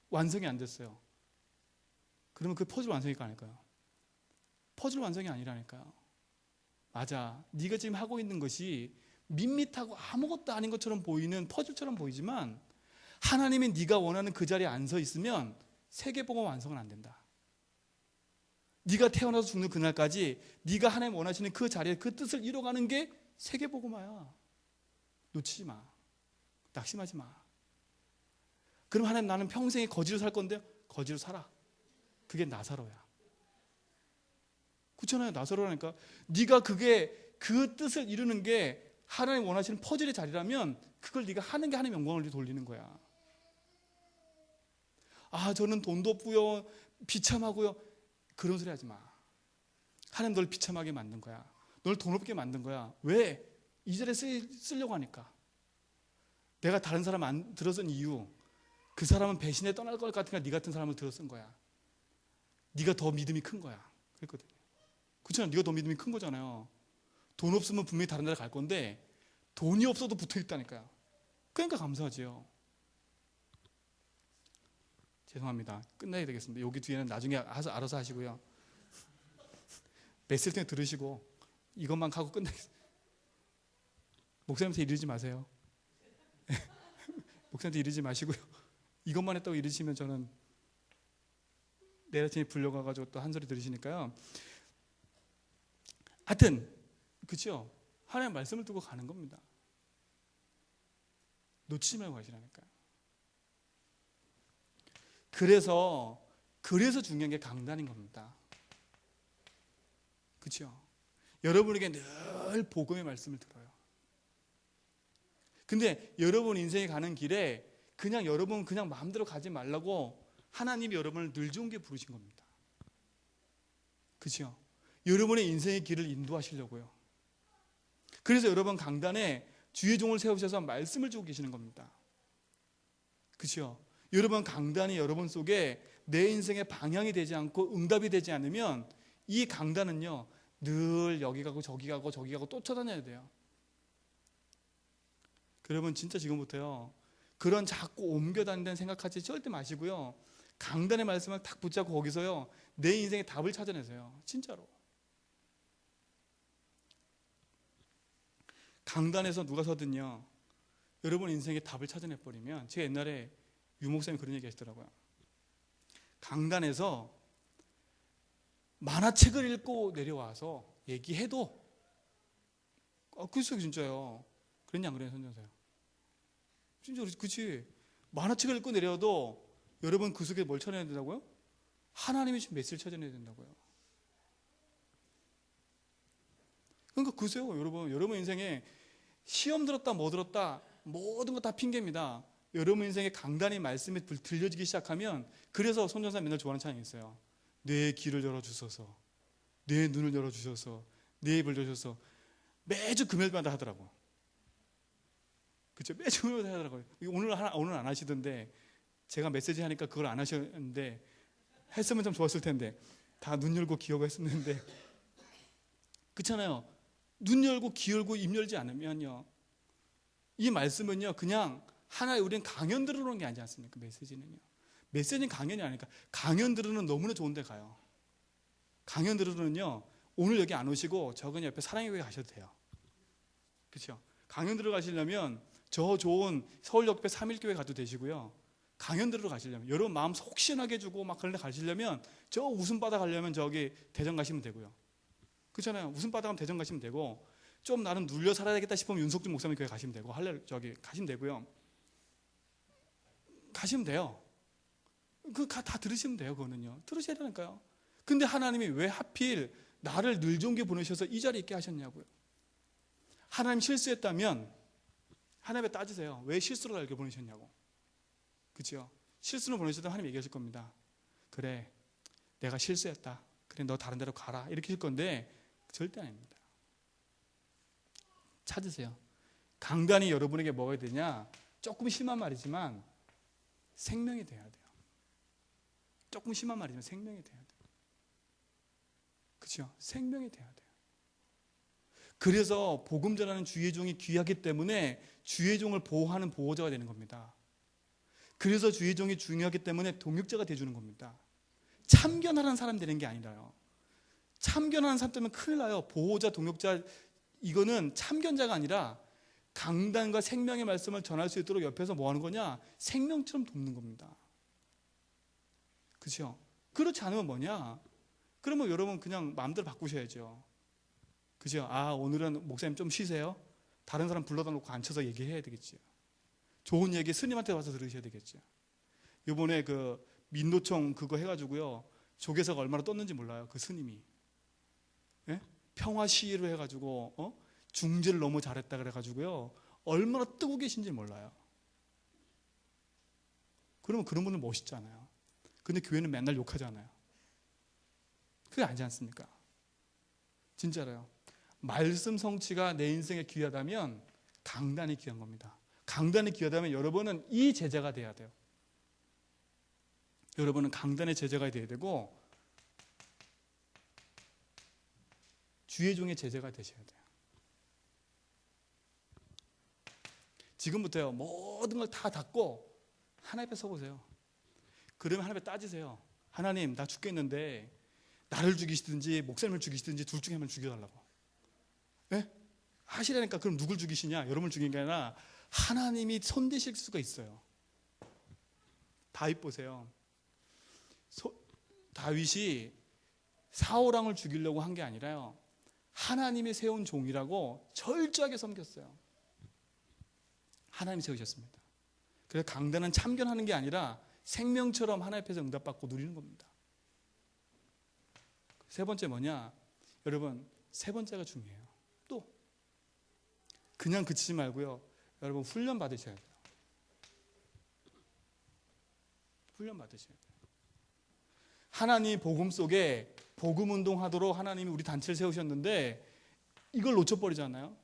완성이 안 됐어요. 그러면 그 퍼즐 완성이 아닐까요? 퍼즐 완성이 아니라니까요. 맞아. 네가 지금 하고 있는 것이 밋밋하고 아무것도 아닌 것처럼 보이는 퍼즐처럼 보이지만 하나님이 네가 원하는 그 자리에 안 서 있으면 세계복음 완성은 안 된다. 네가 태어나서 죽는 그날까지 네가 하나님 원하시는 그 자리에 그 뜻을 이뤄가는 게 세계복음화야. 놓치지 마. 낙심하지 마. 그럼 하나님 나는 평생에 거지로 살 건데 거지로 살아. 그게 나사로야. 그렇잖아요. 나사로라니까. 네가 그 뜻을 이루는 게 하나님 원하시는 퍼즐의 자리라면 그걸 네가 하는 게 하나님 영광을 돌리는 거야. 아 저는 돈도 없고요. 비참하고요. 그런 소리 하지 마. 하나님 널 비참하게 만든 거야. 널 돈 없게 만든 거야. 왜? 이 자리에 쓰려고 하니까. 내가 다른 사람 안 들어선 이유 그 사람은 배신에 떠날 것 같으니까 네 같은 사람을 들어 쓴 거야. 네가 더 믿음이 큰 거야. 그랬거든요. 그렇잖아요. 네가 더 믿음이 큰 거잖아요. 돈 없으면 분명히 다른 나라 갈 건데 돈이 없어도 붙어 있다니까요. 그러니까 감사하지요. 죄송합니다. 끝나야 되겠습니다. 여기 뒤에는 나중에 알아서 하시고요. 메시지 들으시고 이것만 하고 끝나겠습니다. 목사님한테 이러지 마세요. 목사님한테 이러지 마시고요. 이것만 했다고 이러시면 저는 내일 아침에 불려가가지고 또 한 소리 들으시니까요. 하여튼 그렇죠. 하나님의 말씀을 두고 가는 겁니다. 놓치지 말고 가시라니까요. 그래서 중요한 게 강단인 겁니다. 그렇죠. 여러분에게 늘 복음의 말씀을 들어요. 근데 여러분 인생에 가는 길에 여러분 그냥 마음대로 가지 말라고 하나님이 여러분을 늘 좋은 게 부르신 겁니다. 그렇죠? 여러분의 인생의 길을 인도하시려고요. 그래서 여러분 강단에 주의 종을 세우셔서 말씀을 주고 계시는 겁니다. 그렇죠? 여러분 강단이 여러분 속에 내 인생의 방향이 되지 않고 응답이 되지 않으면 이 강단은요 늘 여기 가고 저기 가고 저기 가고 또 쫓아다녀야 돼요. 여러분 진짜 지금부터요 그런 자꾸 옮겨다닌다는 생각하지 절대 마시고요. 강단의 말씀을 딱 붙잡고 거기서요 내 인생의 답을 찾아내세요. 진짜로. 강단에서 누가 서든요 여러분 인생의 답을 찾아내버리면, 제가 옛날에 유 목사님이 그런 얘기 하시더라고요. 강단에서 만화책을 읽고 내려와서 얘기해도 글쎄 진짜요. 그랬냐 안 그래요 선전사요? 진짜 그렇지. 만화책을 읽고 내려도 여러분 그 속에 뭘 찾아내야 된다고요? 하나님이 지금 메시지를 찾아내야 된다고요. 그러니까 글쎄요 여러분 인생에 시험 들었다 뭐 들었다 모든 거 다 핑계입니다. 여러분 인생에 강단의 말씀이 들려지기 시작하면, 그래서 손전사 맨날 좋아하는 찬양이 있어요. 내 길을 열어주소서, 내 눈을 열어주셔서, 내 입을 열어주셔서. 매주 금요일마다 하더라고. 그렇죠? 매주 금요일마다 하더라고요. 오늘 안 하시던데, 제가 메시지 하니까 그걸 안 하셨는데 했으면 참 좋았을 텐데, 다 눈 열고 귀 열고 했었는데. 그렇잖아요. 눈 열고 귀 열고 입 열지 않으면요 이 말씀은요 그냥 하나의 우리는 강연 들으는 게 아니지 않습니까? 메시지는 강연이 아니니까. 강연 들으는 너무나 좋은 데 가요. 강연 들으는요 오늘 여기 안 오시고 저 그냥 옆에 사랑의 교회 가셔도 돼요. 그렇죠? 강연 들으러 가시려면 저 좋은 서울 옆에 3일교회 가도 되시고요. 강연 들으러 가시려면, 여러분 마음 속 시원하게 해주고 막 그런 데 가시려면 저 웃음바다 가려면 저기 대전 가시면 되고요. 그렇잖아요. 웃음바다 가면 대전 가시면 되고, 좀 나는 눌려 살아야겠다 싶으면 윤석준 목사님 교회 가시면 되고, 저기 가시면 되고요. 가시면 돼요. 다 들으시면 돼요. 그거는요 들으셔야 되니까요. 근데 하나님이 왜 하필 나를 늘 좋은 게 보내셔서 이 자리에 있게 하셨냐고요. 하나님 실수했다면 하나님에 따지세요. 왜 실수로 날 이렇게 보내셨냐고. 그렇죠? 실수로 보내셨다면 하나님 얘기하실 겁니다. 그래 내가 실수했다, 그래 너 다른 데로 가라, 이렇게 할 건데 절대 아닙니다. 찾으세요. 강단이 여러분에게 뭐가 되냐, 조금 심한 말이지만 생명이 돼야 돼요. 조금 심한 말이지만 생명이 돼야 돼요. 그렇죠? 생명이 돼야 돼요. 그래서 복음 전하는 주의 종이 귀하기 때문에 주의 종을 보호하는 보호자가 되는 겁니다. 그래서 주의 종이 중요하기 때문에 동역자가 되주는 겁니다. 참견하는 사람 되는 게 아니라요. 참견하는 사람 때문에 큰일 나요. 보호자, 동역자, 이거는 참견자가 아니라 강단과 생명의 말씀을 전할 수 있도록 옆에서 뭐 하는 거냐, 생명처럼 돕는 겁니다. 그렇죠? 그렇지 않으면 뭐냐, 그러면 여러분 그냥 마음대로 바꾸셔야죠. 그죠? 오늘은 목사님 좀 쉬세요. 다른 사람 불러다 놓고 앉혀서 얘기해야 되겠죠. 좋은 얘기 스님한테 와서 들으셔야 되겠죠. 이번에 그 민노총 그거 해가지고요 조계사가 얼마나 떴는지 몰라요. 그 스님이 평화 시위를 해가지고 중재를 너무 잘했다 그래가지고요 얼마나 뜨고 계신지 몰라요. 그러면 그런 분은 멋있잖아요. 근데 교회는 맨날 욕하잖아요. 그게 아니지 않습니까? 진짜로요. 말씀 성취가 내 인생에 귀하다면 강단이 귀한 겁니다. 강단이 귀하다면 여러분은 이 제자가 돼야 돼요. 여러분은 강단의 제자가 돼야 되고 주의 종의 제자가 되셔야 돼요. 지금부터요 모든 걸 다 닫고 하나님 앞에 서보세요. 그러면 하나님 앞에 따지세요. 하나님 나 죽겠는데 나를 죽이시든지 목사님을 죽이시든지 둘 중에 한 명 죽여달라고. 하시라니까. 그럼 누굴 죽이시냐? 여러분을 죽이는 게 아니라 하나님이 손대실 수가 있어요. 다윗 보세요. 다윗이 사울왕을 죽이려고 한 게 아니라요, 하나님이 세운 종이라고 철저하게 섬겼어요. 하나님이 세우셨습니다. 그래서 강단은 참견하는 게 아니라 생명처럼 하나님 앞에서 응답받고 누리는 겁니다. 세 번째 뭐냐? 여러분, 세 번째가 중요해요. 또 그냥 그치지 말고요, 여러분 훈련 받으셔야 돼요. 훈련 받으셔야 돼요. 하나님 복음 속에 복음 운동하도록 하나님이 우리 단체를 세우셨는데 이걸 놓쳐버리잖아요.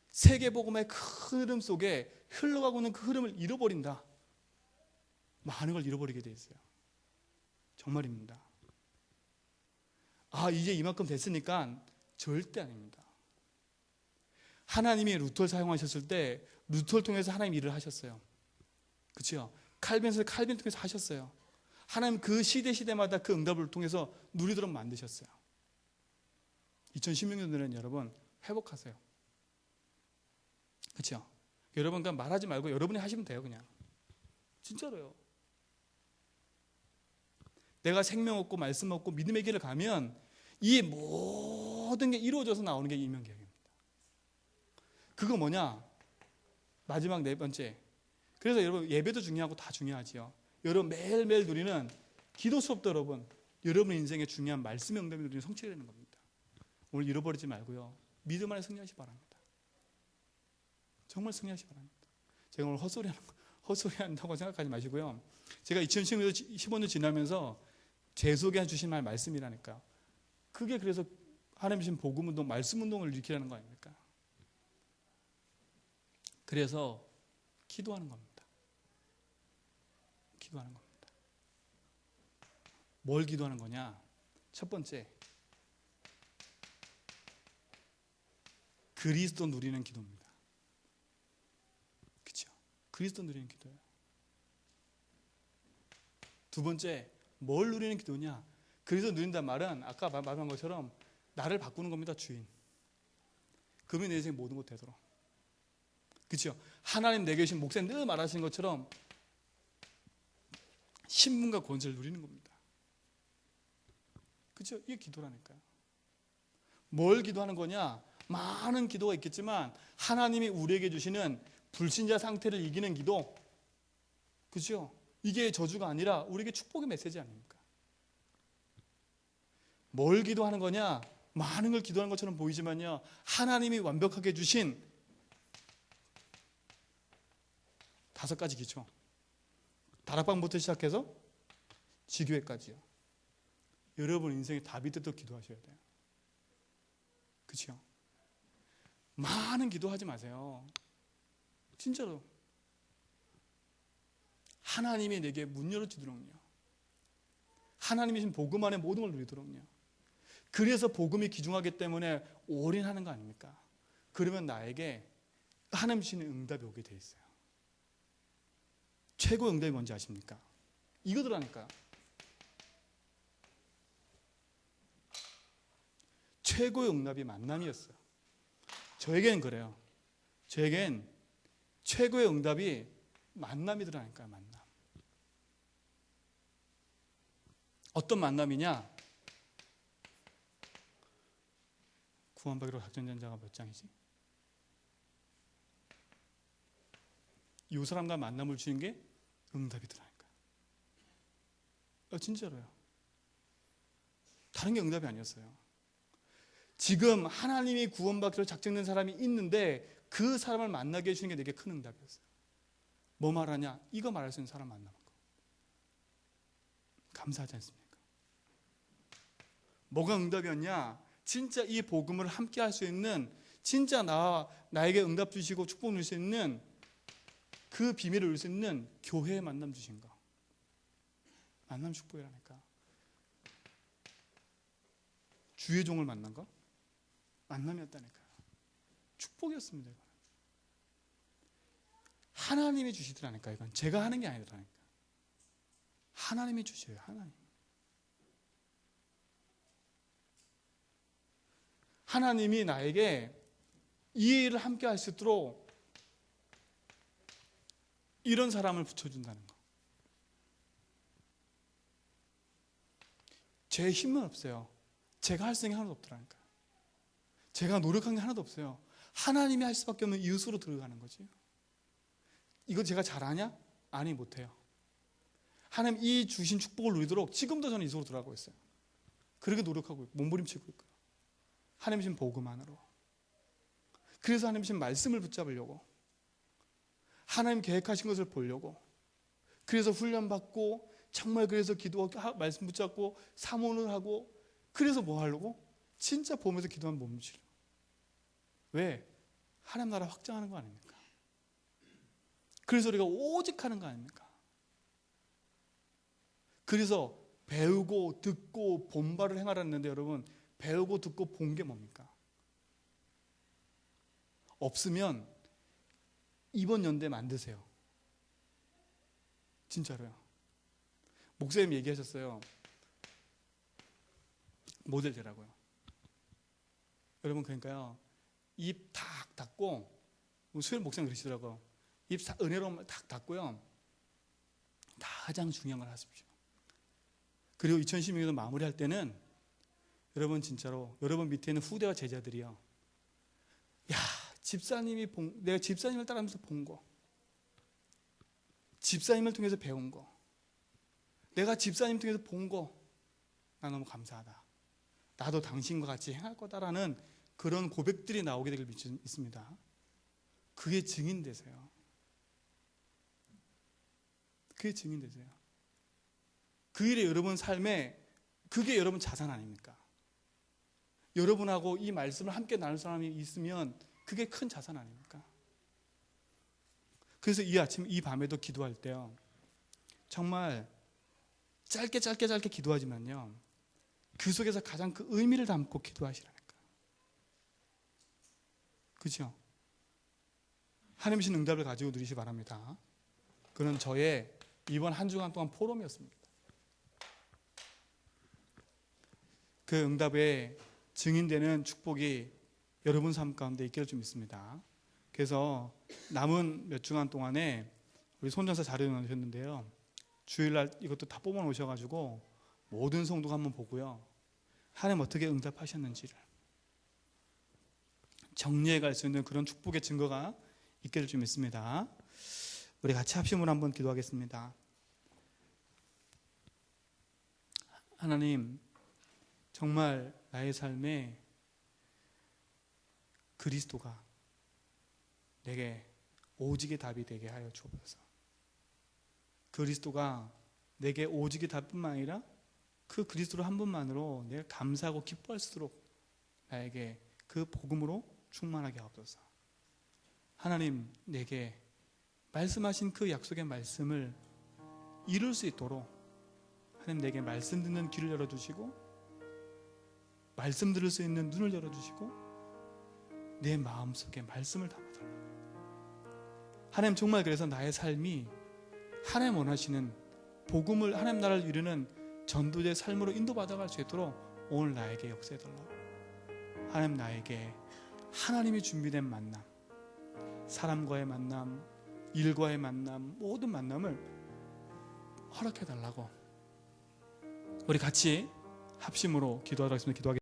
세계 복음의 큰 흐름 속에 흘러가고 있는 그 흐름을 잃어버린다. 많은 걸 잃어버리게 돼 있어요. 정말입니다. 이제 이만큼 됐으니까 절대 아닙니다. 하나님이 루터를 사용하셨을 때 루터를 통해서 하나님 일을 하셨어요. 그렇죠? 칼빈을 통해서 하셨어요. 하나님 그 시대마다 그 응답을 통해서 누리도록 만드셨어요. 2016년도에는 여러분 회복하세요. 그렇죠? 여러분 그냥 말하지 말고 여러분이 하시면 돼요. 그냥 진짜로요. 내가 생명 얻고 말씀 얻고 믿음의 길을 가면 이 모든 게 이루어져서 나오는 게 이면개혁입니다. 그거 뭐냐? 마지막 네 번째. 그래서 여러분 예배도 중요하고 다 중요하지요. 여러분 매일매일 누리는 기도 수업도 여러분 인생의 중요한 말씀의 응답이 누리는 성취가 되는 겁니다. 오늘 잃어버리지 말고요, 믿음 안에 승리하시기 바랍니다. 정말 승리하시기 바랍니다. 제가 오늘 헛소리 한다고 생각하지 마시고요, 제가 2015년 지나면서 제 속에 주신 말씀이라니까. 그게 그래서 하나님 주신 복음 운동, 말씀 운동을 일으키라는 거 아닙니까? 그래서 기도하는 겁니다. 기도하는 겁니다. 뭘 기도하는 거냐? 첫 번째, 그리스도 누리는 기도입니다. 그렇죠? 그리스도 누리는 기도예요. 두 번째, 뭘 누리는 기도냐? 그리스도 누린다는 말은 아까 말한 것처럼 나를 바꾸는 겁니다. 주인. 그러면 내 인생 모든 것 되도록. 그렇죠? 하나님 내게 주신 목사님 늘 말하시는 것처럼 신분과 권세를 누리는 겁니다. 그렇죠? 이게 기도라니까요. 뭘 기도하는 거냐? 많은 기도가 있겠지만 하나님이 우리에게 주시는 불신자 상태를 이기는 기도, 그렇죠? 이게 저주가 아니라 우리에게 축복의 메시지 아닙니까? 뭘 기도하는 거냐? 많은 걸 기도하는 것처럼 보이지만요, 하나님이 완벽하게 주신 5가지 기초, 다락방부터 시작해서 지교회까지요. 여러분 인생에 답이 되도록 기도하셔야 돼요. 그렇죠? 많은 기도하지 마세요. 진짜로. 하나님이 내게 문 열어주도록요, 하나님이 신 복음 안에 모든 걸 누리도록요. 그래서 복음이 귀중하기 때문에 올인하는 거 아닙니까? 그러면 나에게 하나님 주시는 응답이 오게 돼 있어요. 최고의 응답이 뭔지 아십니까? 이거더라니까요. 최고의 응답이 만남이었어요. 저에겐 그래요. 저에겐 최고의 응답이 만남이더라니까요. 만남. 어떤 만남이냐? 구원받기로 작전전자가 몇 장이지? 이 사람과 만남을 주는 게 응답이더라니까요. 진짜로요. 다른 게 응답이 아니었어요. 지금 하나님이 구원받기로 작정된 사람이 있는데 그 사람을 만나게 해주는 게 내게 큰 응답이었어요. 뭐 말하냐? 이거 말할 수 있는 사람 만나는 거. 감사하지 않습니까? 뭐가 응답이었냐? 진짜 이 복음을 함께 할 수 있는, 진짜 나에게 응답 주시고 축복 누릴 수 있는 그 비밀을 누릴 수 있는 교회의 만남 주신 거. 만남 축복이라니까. 주의 종을 만난 거? 만남이었다니까요. 축복이었습니다. 이거는. 하나님이 주시더라니까. 이건 제가 하는 게 아니더라니까. 하나님이 주셔요. 하나님. 하나님이 나에게 이 일을 함께 할 수 있도록 이런 사람을 붙여준다는 거. 제 힘은 없어요. 제가 할 수 있는 게 하나도 없더라니까요. 제가 노력한 게 하나도 없어요. 하나님이 할 수밖에 없는 이웃으로 들어가는 거지. 이거 제가 잘하냐? 아니, 못해요. 하나님 이 주신 축복을 누리도록 지금도 저는 이웃으로 들어가고 있어요. 그렇게 노력하고 있고 몸부림치고 있고요. 하나님 주신 복음 안으로. 그래서 하나님 주신 말씀을 붙잡으려고, 하나님 계획하신 것을 보려고, 그래서 훈련받고, 정말 그래서 기도하고 말씀 붙잡고 사모를 하고, 그래서 뭐 하려고? 진짜 보면서 기도하면 멈추려. 왜? 하나님 나라 확장하는 거 아닙니까? 그래서 우리가 오직 하는 거 아닙니까? 그래서 배우고 듣고 본바를 행하라는데, 여러분 배우고 듣고 본 게 뭡니까? 없으면 이번 연대 만드세요. 진짜로요. 목사님 얘기하셨어요. 모델 되라고요. 여러분, 그러니까요, 입 탁 닫고, 수요일 목사님 그러시더라고요. 입 은혜로 탁 닫고요, 가장 중요한 걸 하십시오. 그리고 2016년도 마무리할 때는 여러분 진짜로 여러분 밑에 있는 후대와 제자들이요, 야, 내가 집사님을 따라하면서 본 거, 집사님을 통해서 배운 거, 내가 집사님 통해서 본 거, 나 너무 감사하다. 나도 당신과 같이 행할 거다라는 그런 고백들이 나오게 되길 믿습니다. 그게 증인되세요. 그게 증인되세요. 그 일에 여러분 삶에 그게 여러분 자산 아닙니까? 여러분하고 이 말씀을 함께 나눌 사람이 있으면 그게 큰 자산 아닙니까? 그래서 이 아침, 이 밤에도 기도할 때요, 정말 짧게 기도하지만요, 그 속에서 가장 그 의미를 담고 기도하시라니까. 그렇죠? 하나님 신 응답을 가지고 누리시기 바랍니다. 그는 저의 이번 한 주간 동안 포럼이었습니다. 그 응답에 증인되는 축복이 여러분 삶 가운데 있기를 좀 믿습니다. 그래서 남은 몇 주간 동안에 우리 손전사 자료 넣으셨는데요, 주일날 이것도 다 뽑아 놓으셔가지고 모든 성도가 한번 보고요, 하나님 어떻게 응답하셨는지를 정리해 갈 수 있는 그런 축복의 증거가 있기를 좀 믿습니다. 우리 같이 합심으로 한번 기도하겠습니다. 하나님, 정말 나의 삶에 그리스도가 내게 오직의 답이 되게 하여 주옵소서. 그리스도가 내게 오직의 답뿐만 아니라 그 그리스도 한 분만으로 내가 감사하고 기뻐할수록 나에게 그 복음으로 충만하게 하옵소서. 하나님, 내게 말씀하신 그 약속의 말씀을 이룰 수 있도록 하나님 내게 말씀 듣는 귀를 열어주시고, 말씀 들을 수 있는 눈을 열어주시고, 내 마음속에 말씀을 담아달라. 하나님, 정말 그래서 나의 삶이 하나님 원하시는 복음을, 하나님 나라를 이루는 전도자의 삶으로 인도받아갈 수 있도록 오늘 나에게 역사해달라고. 하나님, 나에게 하나님이 준비된 만남, 사람과의 만남, 일과의 만남, 모든 만남을 허락해달라고 우리 같이 합심으로 기도하도록 하겠습니다.